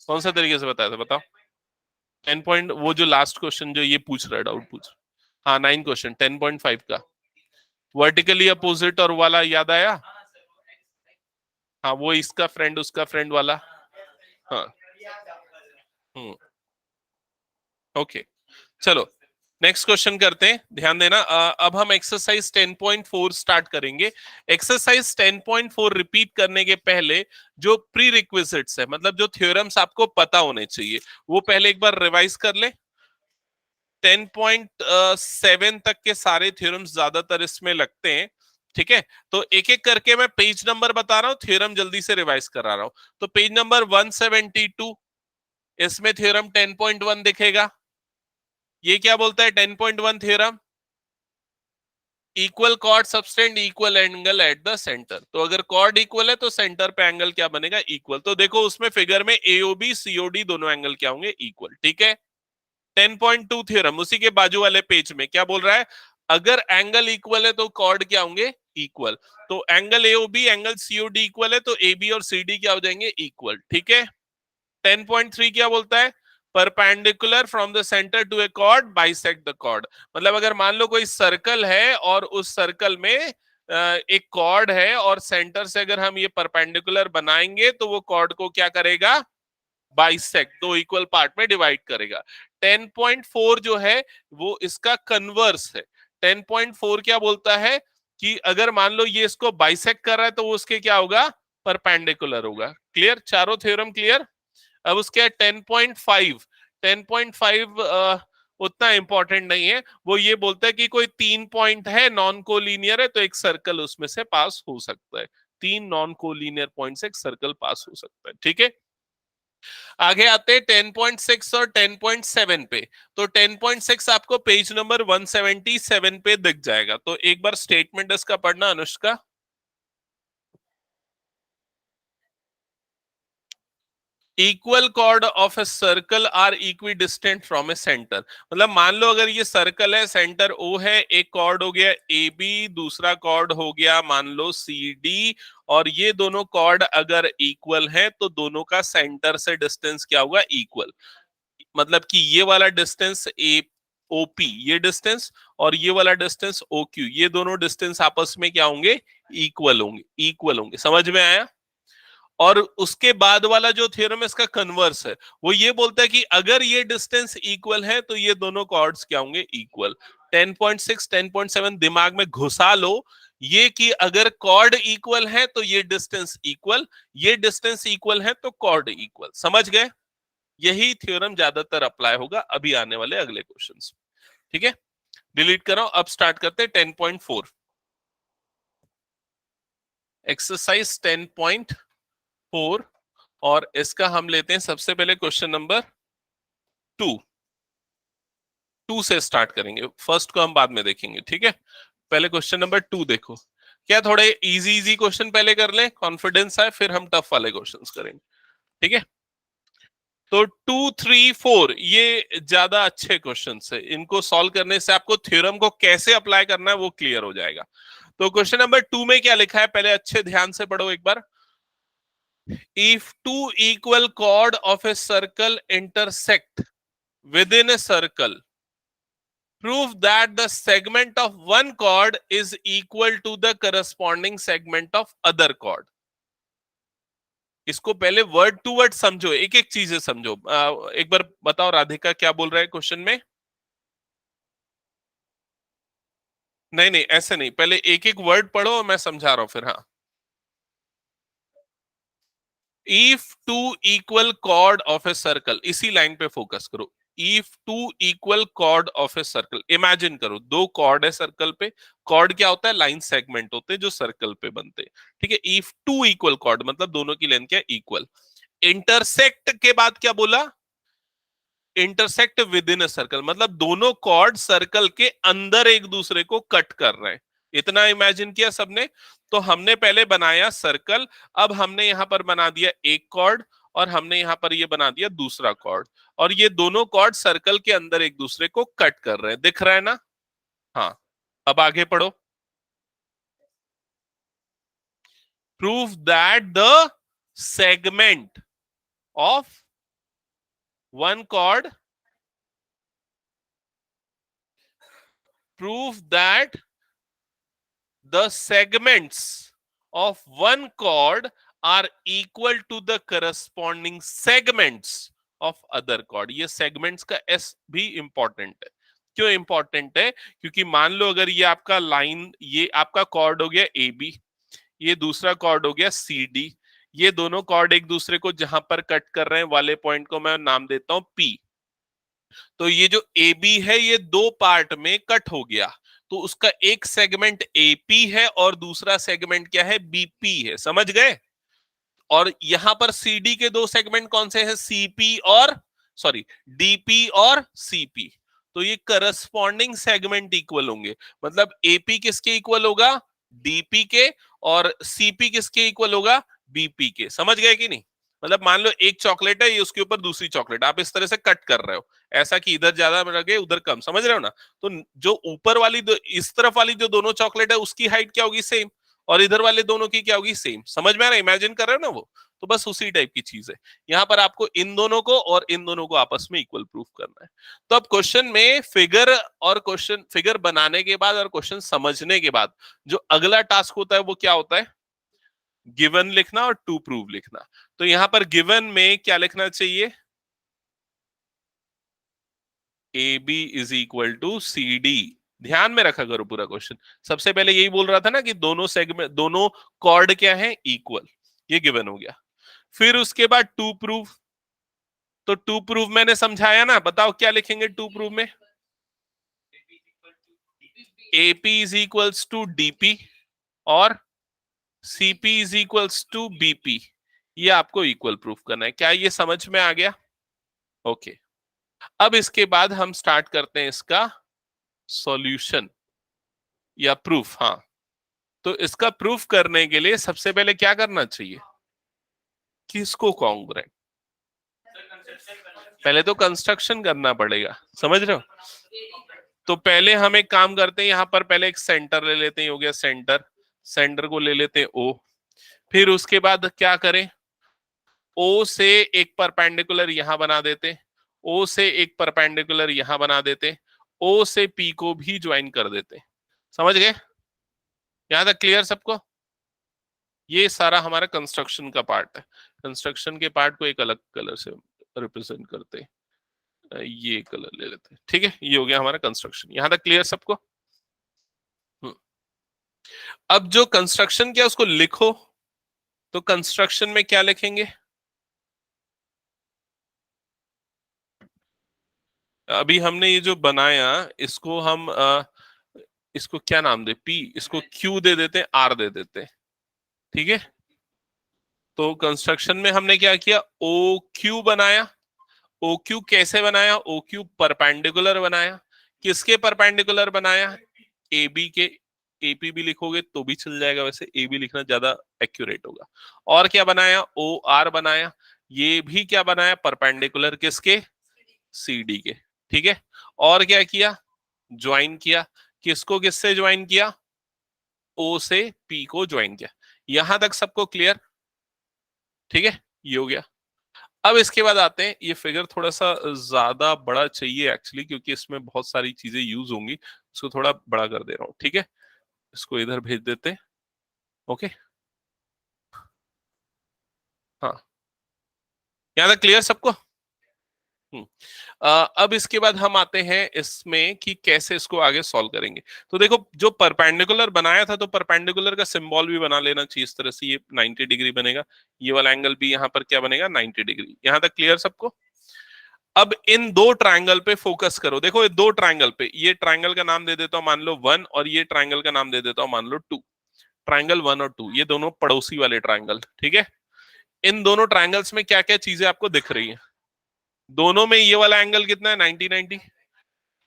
कौन सा तरीके से बताया था बताओ? 10 पॉइंट, वो जो लास्ट क्वेश्चन जो ये पूछ रहा है, डाउट पूछ रहा, हाँ 9 क्वेश्चन 10.5 का वर्टिकली अपोजिट और वाला, याद आया? हाँ वो इसका फ्रेंड उसका फ्रेंड वाला। हाँ ओके चलो नेक्स्ट क्वेश्चन करते हैं, ध्यान देना। अब हम एक्सरसाइज 10.4 स्टार्ट करेंगे। एक्सरसाइज 10.4 रिपीट करने के पहले जो प्री रिक्विजिट्स है, मतलब जो थ्योरम्स आपको पता होने चाहिए, वो पहले एक बार रिवाइज कर ले। 10.7 तक के सारे थ्योरम्स ज्यादातर इसमें लगते हैं, ठीक है? तो एक एक करके मैं पेज नंबर बता रहा हूँ, थ्योरम जल्दी से रिवाइज करा रहा हूँ। तो पेज नंबर 172, इसमें थ्योरम 10.1 दिखेगा। ये क्या बोलता है 10.1 theorem? Equal cord subtend equal angle at the centre. तो अगर कॉर्ड इक्वल है तो सेंटर पे एंगल क्या बनेगा? इक्वल। तो देखो उसमें फिगर में एओबी सीओडी दोनों एंगल क्या होंगे? इक्वल, ठीक है? 10.2 थ्योरम उसी के बाजू वाले पेज में क्या बोल रहा है? अगर एंगल इक्वल है तो कॉर्ड क्या होंगे? इक्वल। तो angle AOB angle COD equal है तो एबी और सीडी क्या हो जाएंगे? इक्वल, ठीक है? 10.3 क्या बोलता है? Perpendicular from the centre to a chord bisect the chord. मतलब अगर मान लो कोई सर्कल है और उस सर्कल में एक कॉर्ड है और सेंटर से अगर हम ये परपेंडिकुलर बनाएंगे तो वो कॉर्ड को क्या करेगा? बाइसेक्ट, दो इक्वल पार्ट में डिवाइड करेगा। 10.4 जो है वो इसका कन्वर्स है। 10.4 क्या बोलता है कि अगर मान लो ये इसको बाइसेक्ट कर रहा है तो वो उसके क्या होगा? परपेंडिकुलर होगा। क्लियर? चारों थ्योरम क्लियर? अब उसके 10.5, 10.5 उतना इंपॉर्टेंट नहीं है। वो ये बोलता है कि कोई 3 पॉइंट है, नॉन कोलिनियर है, तो एक सर्कल उसमें से पास हो सकता है। 3 नॉन कोलिनियर पॉइंट से एक सर्कल पास हो सकता है, ठीक है? आगे आते हैं 10.6 और 10.7 पे। तो 10.6 आपको पेज नंबर 177 पे दिख जाएगा। तो एक बार स्टेटमेंट इसका पढ़ना Anushka. Equal chord of a circle are equidistant from a centre. मतलब मान लो अगर ये सर्कल है, सेंटर ओ है, एक कॉर्ड हो गया ए बी, दूसरा कॉर्ड हो गया मान लो सी डी, और ये दोनों कॉर्ड अगर इक्वल है तो दोनों का सेंटर से डिस्टेंस क्या होगा? इक्वल। मतलब कि ये वाला डिस्टेंस ए ओपी, ये डिस्टेंस, और ये वाला डिस्टेंस ओ क्यू, ये दोनों डिस्टेंस आपस में क्या होंगे? इक्वल होंगे। इक्वल होंगे, समझ में आया? और उसके बाद वाला जो थ्योरम है इसका कन्वर्स है। वो ये बोलता है कि अगर ये डिस्टेंस इक्वल है तो ये दोनों कॉर्ड्स क्या होंगे? इक्वल। 10.6 10.7 दिमाग में घुसा लो, ये कि अगर कॉर्ड इक्वल है तो ये डिस्टेंस इक्वल, ये डिस्टेंस इक्वल है तो कॉर्ड इक्वल। समझ गए? यही थ्योरम ज्यादातर अप्लाई होगा अभी आने वाले अगले क्वेश्चंस। ठीक है, डिलीट करो। अब स्टार्ट करते हैं 10.4 एक्सरसाइज 10.4, और इसका हम लेते हैं सबसे पहले क्वेश्चन नंबर 2 से स्टार्ट करेंगे। फर्स्ट को हम बाद में देखेंगे, ठीक है? पहले क्वेश्चन नंबर 2 देखो। क्या थोड़े इजी इजी क्वेश्चन पहले कर लें, कॉन्फिडेंस आए, फिर हम टफ वाले क्वेश्चंस करेंगे, ठीक है? तो 2, 3, 4 ये ज्यादा अच्छे क्वेश्चन है। इनको सॉल्व करने से आपको थ्योरम को कैसे अप्लाई करना है वो क्लियर हो जाएगा। तो क्वेश्चन नंबर 2 में क्या लिखा है पहले अच्छे ध्यान से पढ़ो एक बार। If two equal chord of a circle intersect within a circle, prove that the segment of one chord is equal to the corresponding segment of other chord. इसको पहले वर्ड टू वर्ड समझो, एक एक चीजें समझो। एक बार बताओ राधिका क्या बोल रहा है क्वेश्चन में? नहीं नहीं ऐसे नहीं, पहले एक एक वर्ड पढ़ो और मैं समझा रहा हूं फिर। हाँ, if two equal chord of a circle, इसी लाइन पे फोकस करो। If two equal chord of a circle, imagine करो दो कॉर्ड है सर्कल पे। कॉर्ड क्या होता है? लाइन सेगमेंट होते हैं जो सर्कल पे बनते हैं, ठीक है? इफ टू इक्वल कॉर्ड मतलब दोनों की लेंथ क्या है? इक्वल। इंटरसेक्ट के बाद क्या बोला? Intersect with in a circle, मतलब दोनों कॉर्ड सर्कल के अंदर एक दूसरे को कट कर रहे हैं। इतना इमेजिन किया सबने? तो हमने पहले बनाया सर्कल, अब हमने यहां पर बना दिया एक कॉर्ड और हमने यहां पर ये बना दिया दूसरा कॉर्ड, और ये दोनों कॉर्ड सर्कल के अंदर एक दूसरे को कट कर रहे हैं, दिख रहा है ना? हाँ, अब आगे पढ़ो। Prove that the segment of one chord, prove that the segments of one chord are equal to the corresponding segments of other chord। ये segments का s भी इंपॉर्टेंट है। क्यों इंपॉर्टेंट है? क्योंकि मान लो अगर ये आपका लाइन, ये आपका कॉर्ड हो गया ए बी, ये दूसरा कॉर्ड हो गया सी डी, ये दोनों कॉर्ड एक दूसरे को जहां पर कट कर रहे हैं वाले पॉइंट को मैं नाम देता हूं पी। तो ये जो ए बी है ये दो पार्ट में कट हो गया, तो उसका एक सेगमेंट एपी है और दूसरा सेगमेंट क्या है? बीपी है। समझ गए? और यहां पर सीडी के दो सेगमेंट कौन से हैं? सीपी और सॉरी डीपी और सीपी। तो ये करस्पॉन्डिंग सेगमेंट इक्वल होंगे, मतलब एपी किसके इक्वल होगा? डीपी के, और सीपी किसके इक्वल होगा? बीपी के। समझ गए कि नहीं? मतलब मान लो एक चॉकलेट है, ये उसके ऊपर दूसरी चॉकलेट, आप इस तरह से कट कर रहे हो, ऐसा कि इधर ज्यादा लगे उधर कम। समझ रहे हो ना? तो जो ऊपर वाली इस तरफ वाली जो दोनों चॉकलेट है उसकी हाइट क्या होगी? सेम, और इधर वाले दोनों की क्या होगी? सेम। समझ में आ रहा है? इमेजिन कर रहे हो ना वो? तो बस उसी टाइप की चीज है। यहां पर आपको इन दोनों को और इन दोनों को आपस में इक्वल प्रूफ करना है। तो अब क्वेश्चन में फिगर बनाने के बाद और क्वेश्चन समझने के बाद जो अगला टास्क होता है वो क्या होता है? गिवन लिखना और टू प्रूव लिखना। तो यहां पर गिवन में क्या लिखना चाहिए? A B is equal to C D. ध्यान में रखा करो पूरा क्वेश्चन। सबसे पहले यही बोल रहा था ना कि दोनों सेगमेंट, दोनों कॉर्ड क्या है? इक्वल। ये गिवन हो गया। फिर उसके बाद टू प्रूव। तो टू प्रूव मैंने समझाया ना, बताओ क्या लिखेंगे टू प्रूव में? AP is equals to DP और CP is equals to BP. ये आपको इक्वल प्रूफ करना है। क्या ये समझ में आ गया? ओके। अब इसके बाद हम स्टार्ट करते हैं इसका सॉल्यूशन या प्रूफ। हाँ, तो इसका प्रूफ करने के लिए सबसे पहले क्या करना चाहिए? किसको कॉन्ग्रुएंट? पहले तो कंस्ट्रक्शन करना पड़ेगा। समझ रहे हो? तो पहले हम एक काम करते हैं, यहां पर पहले एक सेंटर ले लेते हैं। हो गया सेंटर, सेंटर को ले लेते हैं ओ। फिर उसके बाद क्या करें? ओ से एक परपेंडिकुलर यहां बना देते, ओ से एक परपेंडिकुलर यहां बना देते, ओ से पी को भी ज्वाइन कर देते। समझ गए? यहां तक क्लियर सबको? ये सारा हमारा कंस्ट्रक्शन का पार्ट है। कंस्ट्रक्शन के पार्ट को एक अलग कलर से रिप्रेजेंट करते हैं, ये कलर ले लेते हैं। ठीक है, ये हो गया हमारा कंस्ट्रक्शन। यहां तक क्लियर सबको? अब जो कंस्ट्रक्शन किया उसको लिखो। तो कंस्ट्रक्शन में क्या लिखेंगे? अभी हमने ये जो बनाया इसको हम इसको क्या नाम दे? पी। इसको क्यू दे देते हैं, आर दे देते हैं। ठीक है, तो कंस्ट्रक्शन में हमने क्या किया? ओ क्यू बनाया। ओ क्यू कैसे बनाया? ओ क्यू परपेंडिकुलर बनाया। किसके परपेंडिकुलर बनाया? ए बी के। एपी भी लिखोगे तो भी चल जाएगा, वैसे ए बी लिखना ज्यादा एक्यूरेट होगा। और क्या बनाया? ओ आर बनाया। ये भी क्या बनाया? परपेंडिकुलर किसके? सी डी के। ठीक है, और क्या किया? ज्वाइन किया। किसको किससे ज्वाइन किया? ओ से पी को ज्वाइन किया। यहां तक सबको क्लियर? ठीक है, ये हो गया। अब इसके बाद आते हैं, ये फिगर थोड़ा सा ज्यादा बड़ा चाहिए एक्चुअली, क्योंकि इसमें बहुत सारी चीजें यूज होंगी। इसको थोड़ा बड़ा कर दे रहा हूं। ठीक है, इसको इधर भेज देते हैं। ओके, हाँ, यहां तक क्लियर सबको? अब इसके बाद हम आते हैं इसमें कि कैसे इसको आगे सॉल्व करेंगे। तो देखो, जो परपेंडिकुलर बनाया था तो परपेंडिकुलर का सिंबल भी बना लेना चाहिए इस तरह से। ये 90 डिग्री बनेगा, ये वाला एंगल भी यहाँ पर क्या बनेगा? 90 डिग्री। यहां तक क्लियर सबको? अब इन दो ट्रायंगल पे फोकस करो। देखो, ये दो ट्रायंगल पे, ये ट्रायंगल का नाम दे देता हूं मान लो 1, और ये ट्रायंगल का नाम दे देता हूं मान लो 2। ट्रायंगल 1 और 2 ये दोनों पड़ोसी वाले ट्रायंगल। ठीक है, इन दोनों ट्रायंगल्स में क्या क्या चीजें आपको दिख रही है? दोनों में ये वाला एंगल कितना है? 90 90।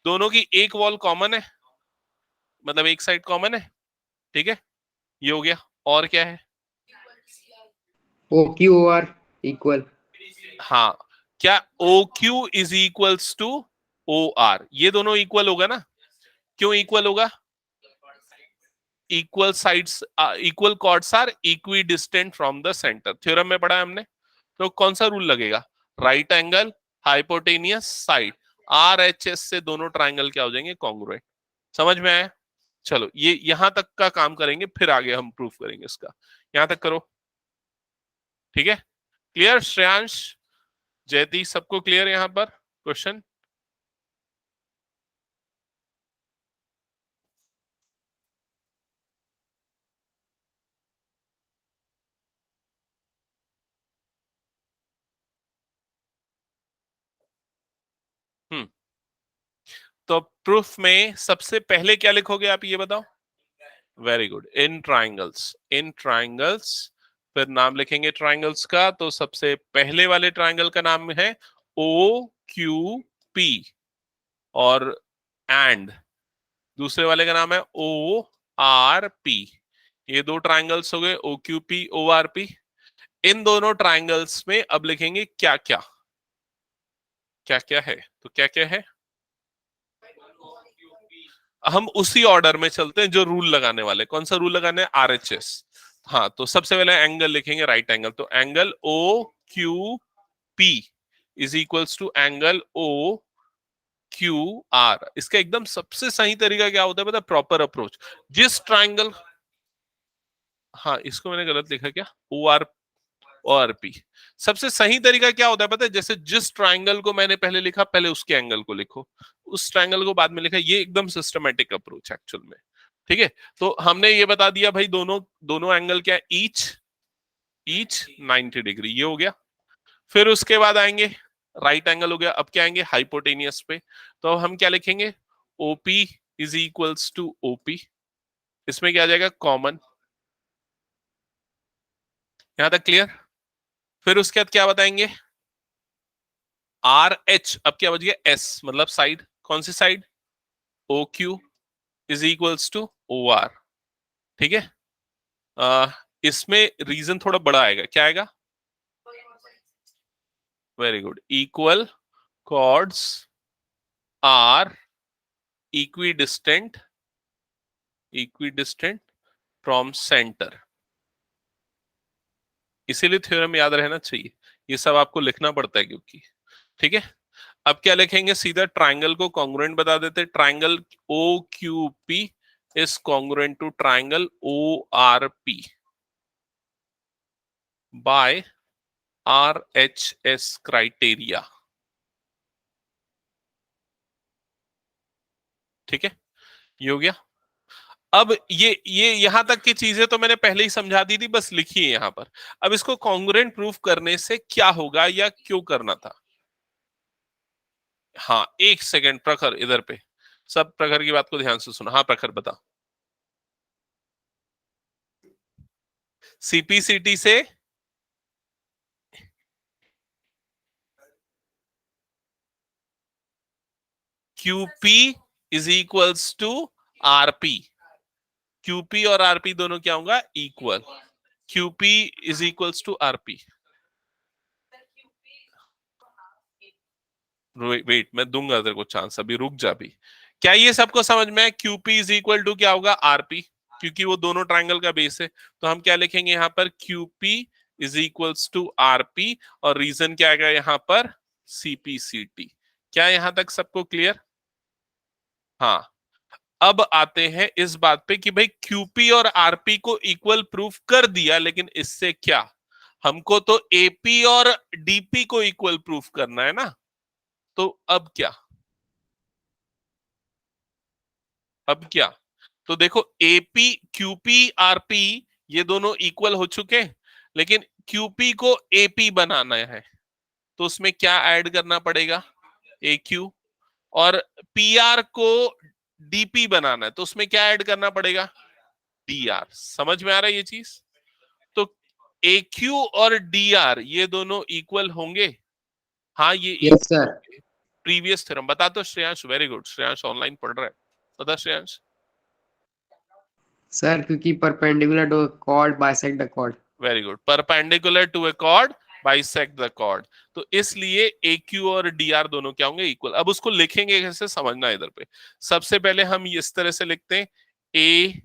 दोनों की एक वॉल कॉमन है, मतलब एक साइड कॉमन है। ठीक है, ये हो गया। और क्या है?
O Q R equal.
हाँ, क्या O Q is equals to O R, ये दोनों इक्वल होगा ना? क्यों इक्वल होगा? Equal sides, equal chords are equidistant from the centre, theorem में पढ़ा है हमने। तो कौन सा रूल लगेगा? Right angle hypotenuse side, R H S से दोनों ट्राइंगल क्या हो जाएंगे? कॉन्ग्रुएंट। समझ में आया? चलो ये यहां तक का काम करेंगे, फिर आगे हम प्रूफ करेंगे इसका। यहां तक करो, ठीक है? क्लियर श्रेयांश, जयती, सबको क्लियर यहां पर क्वेश्चन? हम्म। तो प्रूफ में सबसे पहले क्या लिखोगे आप, ये बताओ? वेरी गुड, इन ट्राइंगल्स, इन ट्राइंगल्स। फिर नाम लिखेंगे ट्राइंगल्स का, तो सबसे पहले वाले ट्राइंगल का नाम है ओ क्यू पी, और एंड दूसरे वाले का नाम है ओ आर पी। ये दो ट्राइंगल्स हो गए, O Q P O R P. इन दोनों ट्राइंगल्स में अब लिखेंगे क्या क्या, क्या क्या है, तो क्या क्या है? हम उसी ऑर्डर में चलते हैं जो रूल लगाने वाले। कौन सा रूल लगाने है? आरएचएस। हाँ, तो सबसे पहले एंगल लिखेंगे, राइट एंगल, तो angle O Q P is equals to angle O Q R. इसका एकदम सबसे सही तरीका क्या होता है पता? Proper approach. जिस ट्राइंगल, हाँ इसको मैंने गलत लिखा क्या? O R, O R P. सबसे सही तरीका क्या होता है पता है? जैसे जिस ट्राइंगल को मैंने पहले लिखा, पहले उसके एंगल को लिखो, उस ट्राइंगल को बाद में लिखा। ये एकदम सिस्टमेटिक अप्रोच एक्चुअल में, ठीक है? तो हमने ये बता दिया भाई, दोनों दोनों एंगल क्या? ईच ईच 90 डिग्री, ये हो गया। फिर उसके बाद आएंगे, राइट एंगल हो गया, अब क्या आएंगे? हाइपोटेनियस पे। तो हम क्या लिखेंगे? OP is equals to OP. इसमें क्या आ जाएगा? कॉमन। यहां तक क्लियर? फिर उसके बाद क्या बताएंगे? आर एच, अब क्या बच गया? एस, मतलब साइड। कौन सी side? O Q is equals to O R, ठीक है? इसमें रीजन थोड़ा बड़ा आएगा, क्या आएगा? Very good, equal chords are equidistant, equidistant from centre. इसीलिए थ्योरम याद रहना चाहिए, ये सब आपको लिखना पड़ता है क्योंकि, ठीक है? अब क्या लिखेंगे? सीधा ट्राइंगल को कॉन्ग्रुएंट बता देते। Triangle O Q P is congruent to triangle O R P by R H S criteria, ठीक है? ये हो गया। अब ये यहां तक की चीजें तो मैंने पहले ही समझा दी थी, बस लिखिए यहां पर। अब इसको कॉन्ग्रुएंट प्रूफ करने से क्या होगा या क्यों करना था? हाँ, एक सेकंड प्रखर, इधर पे सब प्रखर की बात को ध्यान से सुनो। हाँ प्रखर, बता। सीपीसीटी से QP is equals to RP. QP और आरपी दोनों क्या होगा? Equal. QP is equals to RP. Wait, मैं दूंगा तेरे को चांस, अभी रुक जा। भी क्या ये सबको समझ में है? क्यूपी इज इक्वल टू क्या होगा? आरपी, क्योंकि वो दोनों ट्राइंगल का बेस है। तो हम क्या लिखेंगे यहाँ पर? QP is equals to RP, और रीजन क्या आएगा यहाँ पर? सीपीसीटी। क्या यहां तक सबको क्लियर? हाँ। अब आते हैं इस बात पे कि भाई क्यूपी और आरपी को इक्वल प्रूफ कर दिया, लेकिन इससे क्या? हमको तो एपी और डीपी को इक्वल प्रूफ करना है ना। तो अब क्या? अब क्या? तो देखो, एपी क्यूपी आरपी ये दोनों इक्वल हो चुके, लेकिन क्यूपी को एपी बनाना है, तो उसमें क्या ऐड करना पड़ेगा? ए क्यू। और पीआर को डीपी बनाना है, तो उसमें क्या ऐड करना पड़ेगा? D R. समझ में आ रहा है ये चीज? तो ए क्यू और डी आर ये दोनों इक्वल होंगे। हाँ, ये
यस सर।
प्रीवियस थ्योरम बता। तो Shreyansh, very good, Shreyansh online पढ़ रहा है, बता श्रेयांश।
सर क्योंकि perpendicular to chord bisect the chord.
Very good, perpendicular to a chord bisect the chord, तो इसलिए ए क्यू और डी आर दोनों क्या होंगे, इक्वल। अब उसको लिखेंगे कैसे, समझना इधर पे। सबसे पहले हम इस तरह से लिखते हैं, A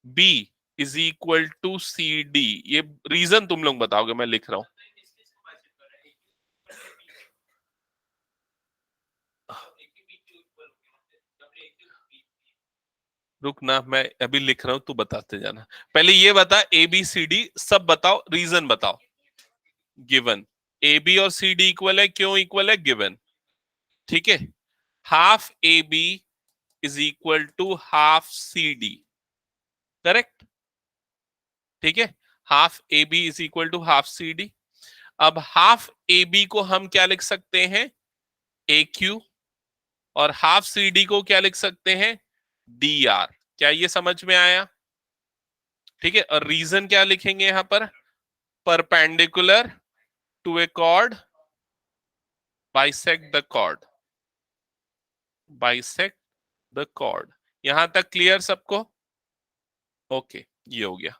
B is equal to C D. ये रीजन तुम लोग बताओगे, मैं लिख रहा हूं। रुक ना, मैं अभी लिख रहा हूं, तू बताते जाना। पहले ये बता, ए बी सी डी सब बताओ, रीजन बताओ। गिवन ए बी और सी डी इक्वल है, क्यों इक्वल है, गिवन। ठीक है, half A B is equal to half C D, correct. ठीक है, half A B is equal to half C D. अब हाफ ए बी को हम क्या लिख सकते हैं, ए क्यू, और हाफ सी डी को क्या लिख सकते हैं, डी आर। क्या ये समझ में आया? ठीक है, और रीजन क्या लिखेंगे यहां पर, perpendicular to a chord bisect the chord, bisect the chord. यहां तक क्लियर सबको? ओके, ये हो गया।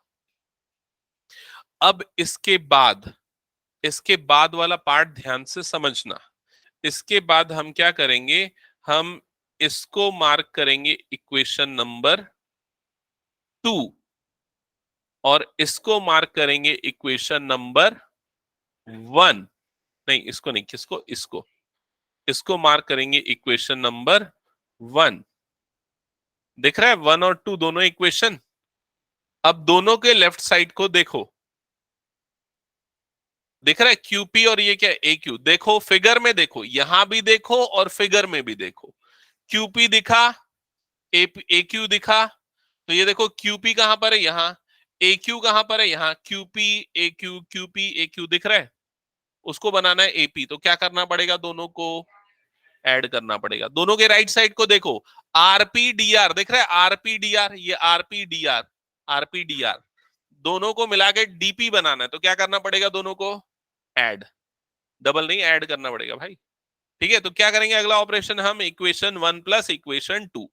अब इसके बाद वाला पार्ट ध्यान से समझना। इसके बाद हम क्या करेंगे, हम इसको मार्क करेंगे इक्वेशन नंबर 2, और इसको मार्क करेंगे इक्वेशन नंबर 1। नहीं, इसको नहीं, किसको, इसको मार्क करेंगे इक्वेशन नंबर 1। दिख रहा है 1 और 2 दोनों इक्वेशन। अब दोनों के लेफ्ट साइड को देखो, दिख रहा है क्यूपी और ये क्या, ए क्यू। देखो फिगर में, देखो यहां भी देखो और फिगर में भी देखो। क्यूपी दिखा, ए क्यू दिखा, तो ये देखो क्यूपी कहां पर है, यहां। ए क्यू कहां पर है, यहां। क्यूपी ए क्यू, क्यूपी ए क्यू दिख रहा है। उसको बनाना है एपी, तो क्या करना पड़ेगा, दोनों को ऐड करना पड़ेगा। दोनों के राइट साइड को देखो, आरपी डी आर दिख रहा है, आरपी डी आर, ये RP D R, RP D R, दोनों को मिला के डीपी बनाना है। तो क्या करना पड़ेगा, दोनों को ऐड, डबल नहीं ऐड करना पड़ेगा भाई। ठीक है, तो क्या करेंगे अगला ऑपरेशन, हम इक्वेशन 1 प्लस इक्वेशन 2,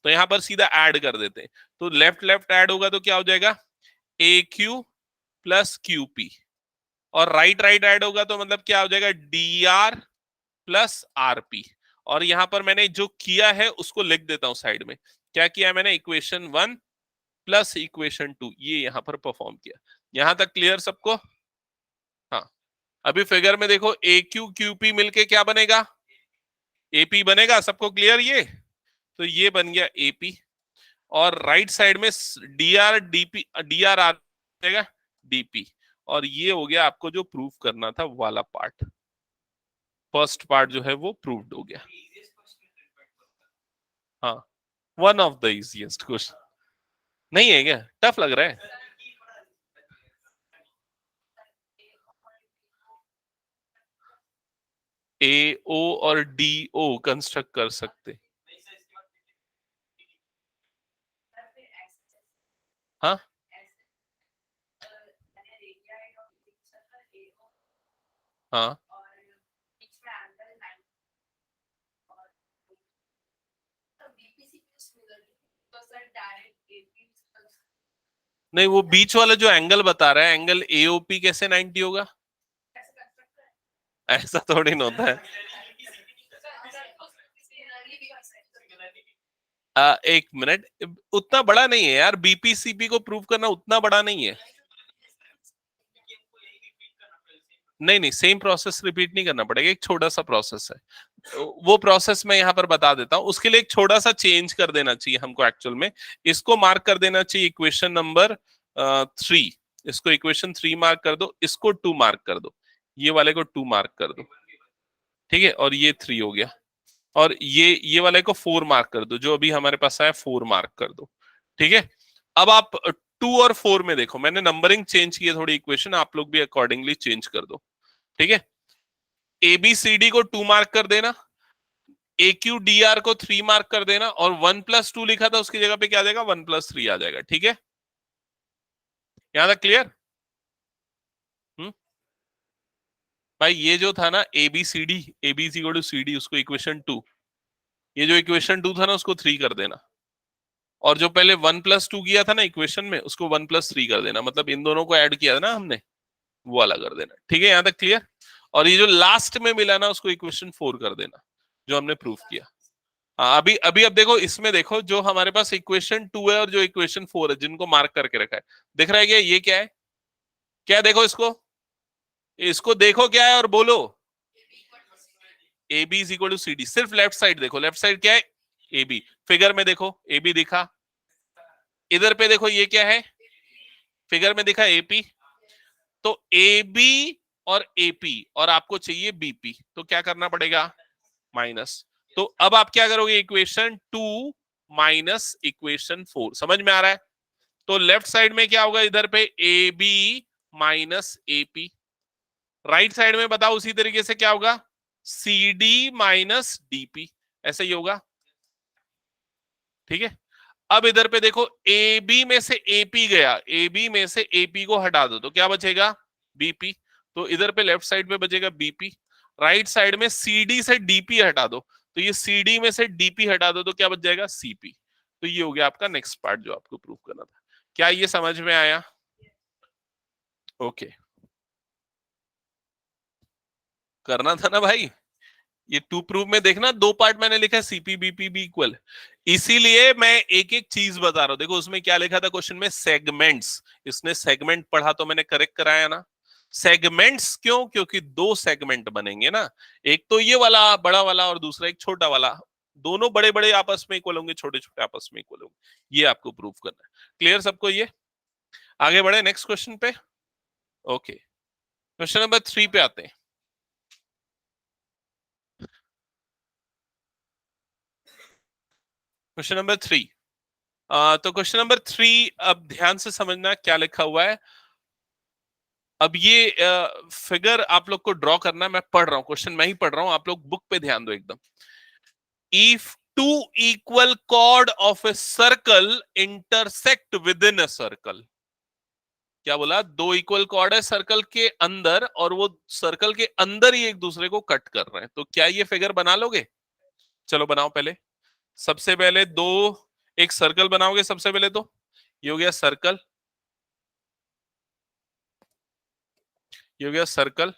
तो यहां पर सीधा ऐड कर देते हैं। तो लेफ्ट लेफ्ट ऐड होगा तो क्या हो जाएगा, ए क्यू प्लस क्यू पी, और राइट राइट ऐड होगा तो मतलब क्या हो जाएगा, डी आर प्लस आरपी। और यहां पर मैंने जो किया है उसको लिख देता हूं साइड में। क्या किया है मैंने, इक्वेशन 1 प्लस इक्वेशन 2, ये यहां पर परफॉर्म किया। यहां तक क्लियर सबको? हाँ, अभी फिगर में देखो, ए क्यू क्यू पी मिलके क्या बनेगा, एपी बनेगा। सबको क्लियर ये? तो ये बन गया एपी, और राइट साइड में D R DP, D R आ जाएगा डीपी, और ये हो गया आपको जो प्रूफ करना था वाला पार्ट। फर्स्ट पार्ट जो है वो प्रूव्ड हो गया। हाँ, one of the easiest question. नहीं है क्या, टफ लग रहा है? ए ओ और डी ओ कंस्ट्रक्ट कर सकते। हाँ, हाँ, नहीं, वो बीच वाला जो एंगल बता रहा है, एंगल एओपी कैसे 90 होगा? ऐसा थोड़ी ना होता है। एक मिनट, उतना बड़ा नहीं है यार, बीपीसीपी को प्रूव करना उतना बड़ा नहीं है। नहीं नहीं, सेम प्रोसेस रिपीट नहीं करना पड़ेगा, एक छोटा सा प्रोसेस है, वो प्रोसेस मैं यहाँ पर बता देता हूँ। उसके लिए एक छोटा सा चेंज कर देना चाहिए हमको एक्चुअल में। इसको मार्क कर देना चाहिए इक्वेशन नंबर 3, इसको इक्वेशन 3 मार्क कर दो, इसको 2 मार्क कर दो, ये वाले को 2 मार्क कर दो। ठीक है, और ये 3 हो गया, और ये वाले को 4 मार्क कर दो, जो अभी हमारे पास आया 4 मार्क कर दो। ठीक है, अब आप 2 और 4 में देखो, मैंने नंबरिंग चेंज की है थोड़ी इक्वेशन, आप लोग भी अकॉर्डिंगली चेंज कर दो। ठीक है, ए बी सी डी को 2 मार्क कर देना, ए क्यू डी आर को 3 मार्क कर देना, और 1+2 लिखा था उसकी जगह पे क्या आ जाएगा, 1+3 आ जाएगा। ठीक है, यहां तक क्लियर? भाई ये जो था ना A B C D, A B C D, उसको इक्वेशन 2, ये जो इक्वेशन 2 था ना उसको 3 कर देना, और जो पहले 1+2 किया था ना इक्वेशन में, उसको 1+3 कर देना, मतलब इन दोनों को ऐड किया था ना हमने, वो वाला कर देना। ठीक है, यहां तक क्लियर? और ये जो लास्ट में मिला ना, उसको इक्वेशन 4 कर देना, जो हमने प्रूव किया। अभी अभी अब देखो, इसमें देखो जो हमारे पास इक्वेशन 2 है और जो इक्वेशन 4 है, जिनको मार्क करके रखा है, दिख रहा है क्या? ये क्या है? क्या देखो इसको, इसको देखो क्या है और बोलो। A B is equal to C D. सिर्फ लेफ्ट साइड देखो, लेफ्ट साइड क्या है? A B. फिगर में देखो ए बी दिखा, इधर पे देखो ये क्या है? फिगर में दिखा एपी। तो ए बी और एपी, और आपको चाहिए बीपी, तो क्या करना पड़ेगा? माइनस। तो अब आप क्या करोगे? Equation 2 minus equation 4। समझ में आ रहा है? तो लेफ्ट साइड में क्या होगा? इधर पे A B minus AP. Right side में बताओ उसी तरीके से क्या होगा? C D minus DP. ऐसे ही होगा। ठीक है, अब इधर पे देखो, ए बी में से एपी गया, ए बी में से एपी को हटा दो तो क्या बचेगा? बीपी। तो इधर पे लेफ्ट साइड पे बचेगा बीपी। राइट साइड में सीडी से डीपी हटा दो, तो ये सीडी में से डीपी हटा दो तो क्या बच जाएगा? सीपी। तो ये हो गया आपका नेक्स्ट पार्ट जो आपको प्रूव करना था। क्या ये समझ में आया? ओके, करना था ना भाई। ये 2 प्रूफ में देखना, 2 पार्ट मैंने लिखा है, सीपी बीपी भी इक्वल, इसीलिए मैं एक एक चीज बता रहा हूं। देखो उसमें क्या लिखा था क्वेश्चन में? सेगमेंट्स। इसने सेगमेंट पढ़ा तो मैंने करेक्ट कराया ना। सेगमेंट्स क्यों? क्योंकि 2 सेगमेंट बनेंगे ना, एक तो ये वाला बड़ा वाला और दूसरा एक छोटा वाला। दोनों बड़े बड़े आपस में इक्वल होंगे, छोटे छोटे आपस में इक्वल होंगे। ये आपको प्रूव करना है। क्लियर सबको ये? आगे बढ़े नेक्स्ट क्वेश्चन पे। ओके, क्वेश्चन नंबर 3 पे आते हैं। Question number 3। तो क्वेश्चन नंबर 3 अब ध्यान से समझना क्या लिखा हुआ है। अब ये फिगर आप लोग को ड्रॉ करना है। मैं पढ़ रहा हूं, क्वेश्चन मैं ही पढ़ रहा हूं, आप लोग बुक पे ध्यान दो एकदम। If two equal chord of a circle intersect with in a circle. क्या बोला? 2 इक्वल कॉर्ड है सर्कल के अंदर, और वो सर्कल के अंदर ही एक दूसरे को कट कर रहे हैं, तो क्या ये फिगर बना लोगे? चलो बनाओ पहले। सबसे पहले एक सर्कल बनाओगे सबसे पहले, तो ये हो गया सर्कल, ये हो गया सर्कल।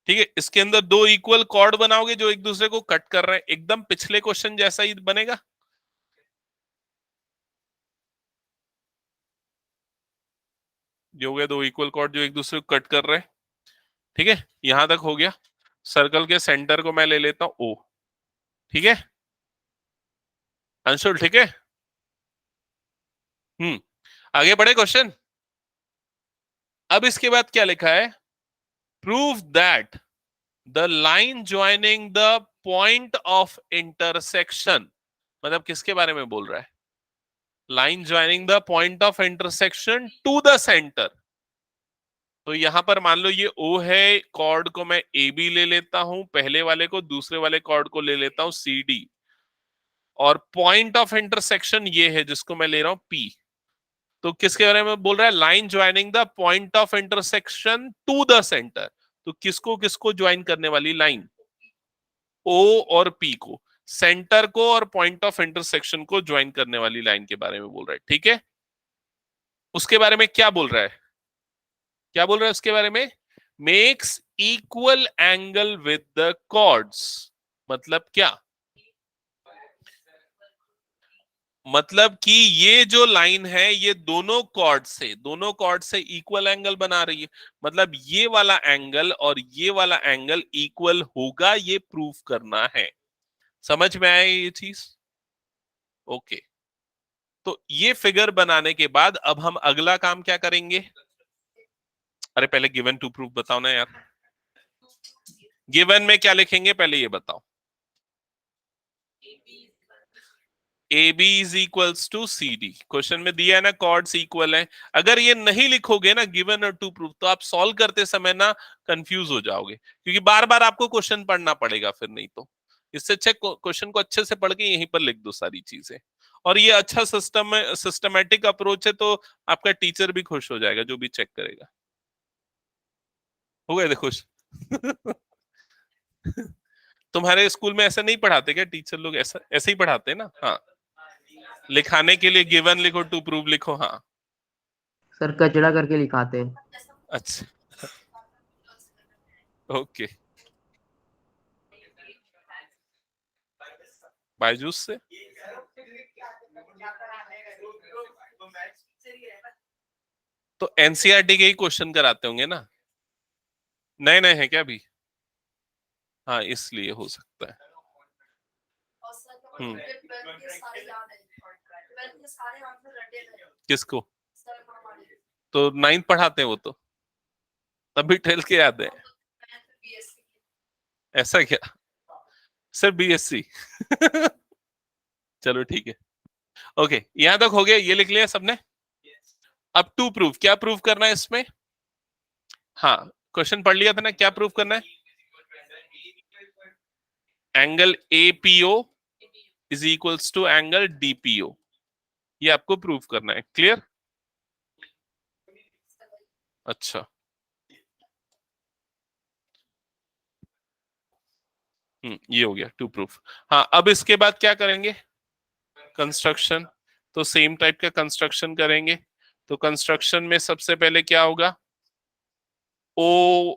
ठीक है, इसके अंदर 2 इक्वल कॉर्ड बनाओगे जो एक दूसरे को कट कर रहे हैं, एकदम पिछले क्वेश्चन जैसा ही बनेगा। ये हो गया 2 इक्वल कॉर्ड जो एक दूसरे को कट कर रहे हैं। ठीक है, यहां तक हो गया। सर्कल के सेंटर को मैं ले लेता हूं ओ। ठीक है अंशुल, ठीक है। आगे बढ़े क्वेश्चन। अब इसके बाद क्या लिखा है? Prove that the line joining the point of intersection. मतलब किसके बारे में बोल रहा है? Line joining the point of intersection to the centre. तो यहां पर मान लो ये O है, कॉर्ड को मैं AB ले लेता हूं पहले वाले को, दूसरे वाले कॉर्ड को ले लेता हूं CD, और पॉइंट ऑफ इंटरसेक्शन ये है जिसको मैं ले रहा हूं P। तो किसके बारे में बोल रहा है? Line joining the point of intersection to the centre. तो किसको किसको ज्वाइन करने वाली लाइन? O और P को, सेंटर को और पॉइंट ऑफ इंटरसेक्शन को ज्वाइन करने वाली लाइन के बारे में बोल रहा है। ठीक है, उसके बारे में क्या बोल रहा है? क्या बोल रहा है उसके बारे में? Makes equal angle with the chords. मतलब क्या? मतलब कि ये जो लाइन है ये दोनों कॉर्ड से इक्वल एंगल बना रही है। मतलब ये वाला एंगल और ये वाला एंगल इक्वल होगा, ये प्रूफ करना है। समझ में आया ये चीज? ओके, तो ये फिगर बनाने के बाद अब हम अगला काम क्या करेंगे? अरे पहले गिवन टू प्रूफ बताओ ना यार। गिवन में क्या लिखेंगे पहले ये बताओ। A B is equals to C D. Question में दिया है ना कॉर्ड्स इक्वल है। अगर ये नहीं लिखोगे ना गिवन और टू प्रूफ, तो आप सॉल्व करते समय ना कंफ्यूज हो जाओगे, क्योंकि बार बार आपको क्वेश्चन पढ़ना पड़ेगा फिर, नहीं तो इससे अच्छा क्वेश्चन को अच्छे से पढ़ के यहीं पर लिख दो सारी चीजें। और ये अच्छा सिस्टमेटिक अप्रोच है, तो आपका टीचर भी खुश हो जाएगा जो भी चेक करेगा। हो गए थे खुश? तुम्हारे स्कूल में ऐसा नहीं पढ़ाते क्या टीचर लोग? ऐसा ऐसे ही पढ़ाते हैं ना? हाँ, लिखाने के लिए गिवन लिखो, टू प्रूव लिखो। हाँ
सर कचड़ा करके लिखाते हैं।
अच्छा, ओके। बायजूस से तो एनसीईआरटी के ही क्वेश्चन कराते होंगे ना, नए नए हैं क्या अभी? हाँ इसलिए हो सकता है। किसको? तो 9th पढ़ाते हैं वो तो, तभी 12th के याद है। ऐसा क्या? सर बीएससी चलो ठीक है, ओके यहां तक हो गया, ये लिख लिया सबने। अब टू प्रूफ, क्या प्रूफ करना है इसमें? हाँ क्वेश्चन पढ़ लिया था ना, क्या प्रूफ करना है? Angle APO is equals to angle DPO, ये आपको प्रूफ करना है। क्लियर? अच्छा ये हो गया टू प्रूफ। हाँ अब इसके बाद क्या करेंगे? कंस्ट्रक्शन। तो सेम टाइप का कंस्ट्रक्शन करेंगे। तो कंस्ट्रक्शन में सबसे पहले क्या होगा? ओ,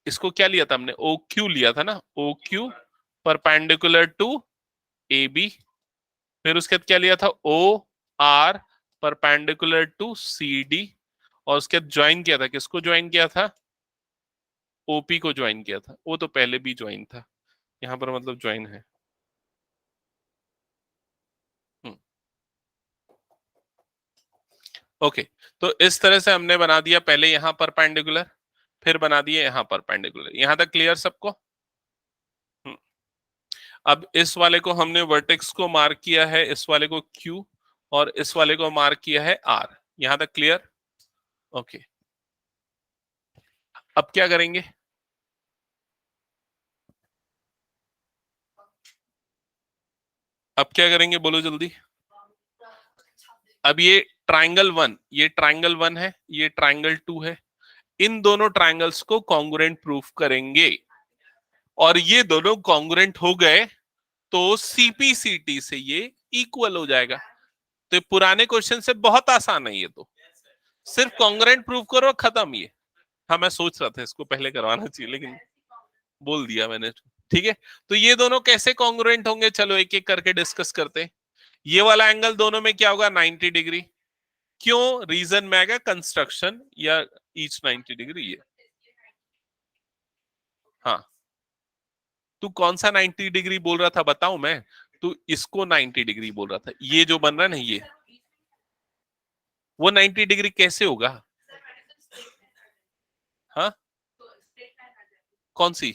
इसको क्या लिया था हमने? ओ क्यू लिया था ना, O Q perpendicular to A B. फिर उसके बाद क्या लिया था? O R perpendicular to C D. और उसके बाद ज्वाइन किया था, किसको ज्वाइन किया था? ओपी को ज्वाइन किया था। वो तो पहले भी ज्वाइन था, यहां पर मतलब ज्वाइन है। ओके तो इस तरह से हमने बना दिया, पहले यहां परपेंडिकुलर, फिर बना दिए यहां परपेंडिकुलर। यहां तक क्लियर सबको? अब इस वाले को हमने वर्टेक्स को मार्क किया है, इस वाले को Q और इस वाले को मार्क किया है R। यहां तक क्लियर? ओके अब क्या करेंगे? अब क्या करेंगे बोलो जल्दी। अब ये ट्राइंगल 1, ये ट्राइंगल 1 है, ये ट्राइंगल 2 है, इन दोनों ट्राइंगल्स को कॉन्ग्रुएंट प्रूफ करेंगे। और ये दोनों कॉन्ग्रुएंट हो गए तो सीपीसीटी से ये इक्वल हो जाएगा। तो ये पुराने क्वेश्चन से बहुत आसान है, ये तो सिर्फ कॉन्ग्रुएंट प्रूफ करो, खत्म ये। हाँ मैं सोच रहा था इसको पहले करवाना चाहिए, लेकिन बोल दिया मैंने। ठीक है, तो ये दोनों कैसे कॉन्ग्रुएंट होंगे, चलो एक एक करके डिस्कस करते हैं। ये वाला एंगल दोनों में क्या होगा? 90 डिग्री। क्यों? रीजन में आएगा कंस्ट्रक्शन या ईच 90 डिग्री। ये हाँ, तू कौन सा 90 डिग्री बोल रहा था बताऊं मैं? तू इसको 90 डिग्री बोल रहा था, ये जो बन रहा है ना ये, वो 90 डिग्री कैसे होगा? हाँ कौन सी?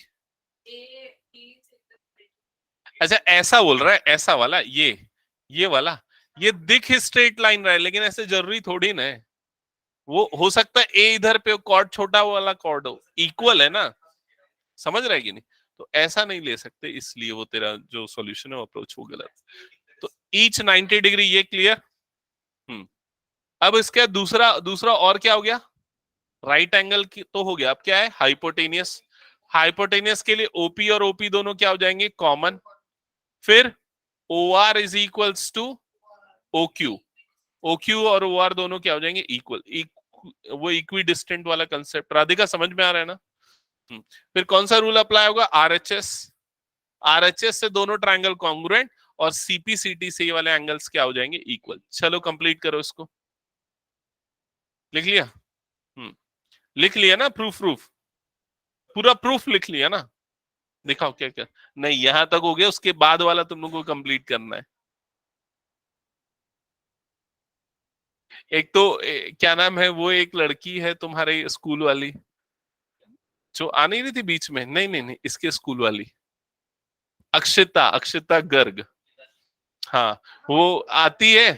अच्छा ऐसा बोल रहा है, ऐसा वाला, ये वाला, ये दिख स्ट्रेट लाइन रहा है, लेकिन ऐसे जरूरी थोड़ी ना है। वो हो सकता है ए इधर पे कॉर्ड छोटा वाला कॉर्ड हो, इक्वल है ना, समझ रहा है कि नहीं? तो ऐसा नहीं ले सकते, इसलिए वो तेरा जो सॉल्यूशन है वो अप्रोच वो गलत। तो ईच 90 डिग्री, ये क्लियर? अब इसका दूसरा दूसरा और क्या हो गया? राइट एंगल की तो हो गया, अब क्या है? हाइपोटेनियस। हाइपोटेनियस के लिए ओपी और ओपी दोनों क्या हो जाएंगे? कॉमन। फिर O R is equals to O Q. O Q और ओ आर दोनों क्या हो जाएंगे? इक्वल। वो इक्वी डिस्टेंट वाला कंसेप्ट राधिका समझ में आ रहा है ना? फिर कौन सा रूल अप्लाई होगा? आरएचएस। आरएचएस से दोनों ट्रायंगल कॉन्ग्रुएंट, और सीपीसीटी से ये वाले एंगल्स क्या हो जाएंगे? इक्वल। चलो कंप्लीट करो इसको। लिख लिया? लिख लिया ना? प्रूफ प्रूफ पूरा प्रूफ लिख लिया ना? दिखाओ क्या क्या। नहीं यहां तक हो गया, उसके बाद वाला तुम लोगों को कंप्लीट करना है। एक तो क्या नाम है वो, एक लड़की है तुम्हारे स्कूल वाली जो आ नहीं रही थी बीच में, नहीं नहीं नहीं, इसके स्कूल वाली, अक्षिता, अक्षिता गर्ग। हाँ वो आती है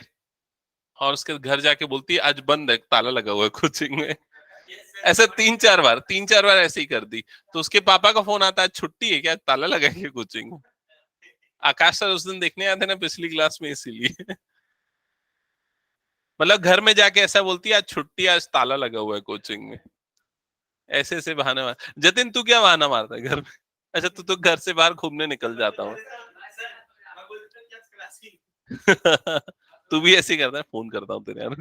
और उसके घर जाके बोलती है आज बंद है, ताला लगा हुआ है कोचिंग में। ऐसा 3-4 बार, 3-4 बार ऐसे ही कर दी। तो उसके पापा का फोन आता है, छुट्टी है क्या, ताला लगा है कोचिंग में? आकाश सर उस दिन देखने आए थे ना पिछली क्लास में, इसीलिए। मतलब घर में जाके ऐसा बोलती है आज छुट्टी, आज ताला लगा हुआ है कोचिंग में। ऐसे ऐसे बहाने मार। जतिन तू क्या बहाना मारता है घर में? अच्छा तू तो घर से बाहर घूमने निकल जाता हूँ। तू भी ऐसे ही करता है, फोन करता हूँ तेरे यार।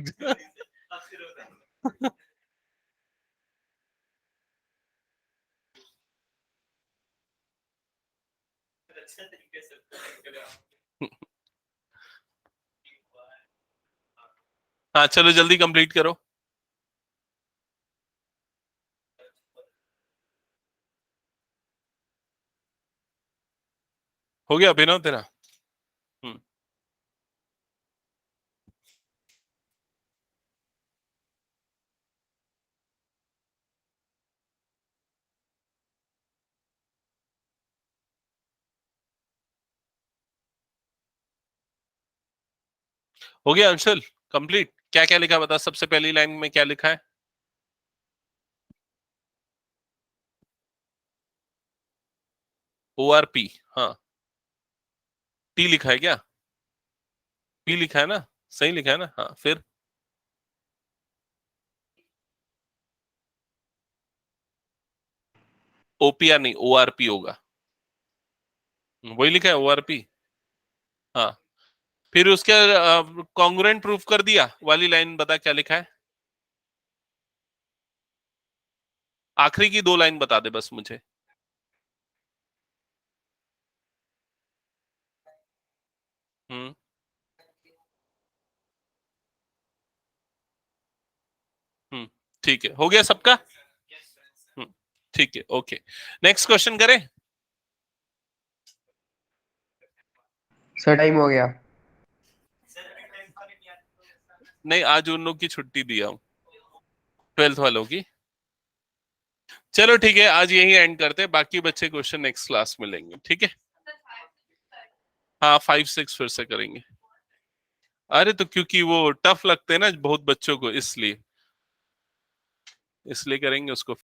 हाँ चलो जल्दी कंप्लीट करो। हो गया अभिनव तेरा? हम्म। हो गया अंशुल कंप्लीट? क्या क्या लिखा बता, सबसे पहली लाइन में क्या लिखा है? ORP। हाँ, टी लिखा है क्या? पी लिखा है ना? सही लिखा है ना? हाँ फिर OPR नहीं, ORP होगा। वही लिखा है ORP। हाँ, फिर उसके कॉन्ग्रुएंट प्रूफ कर दिया वाली लाइन बता क्या लिखा है? आखिरी की 2 लाइन बता दे बस मुझे। हम्म। हम्म। ठीक है, हो गया सबका? हम्म। ठीक है, ओके। नेक्स्ट क्वेश्चन करें?
सर टाइम हो गया।
नहीं, आज उन लोग की छुट्टी दिया हूँ, 12th वालों की। चलो ठीक है, आज यही एंड करते हैं, बाकी बच्चे क्वेश्चन नेक्स्ट क्लास में लेंगे, ठीक है? हाँ 5-6 फिर से करेंगे। अरे तो क्योंकि वो टफ लगते हैं ना बहुत बच्चों को, इसलिए करेंगे उसको।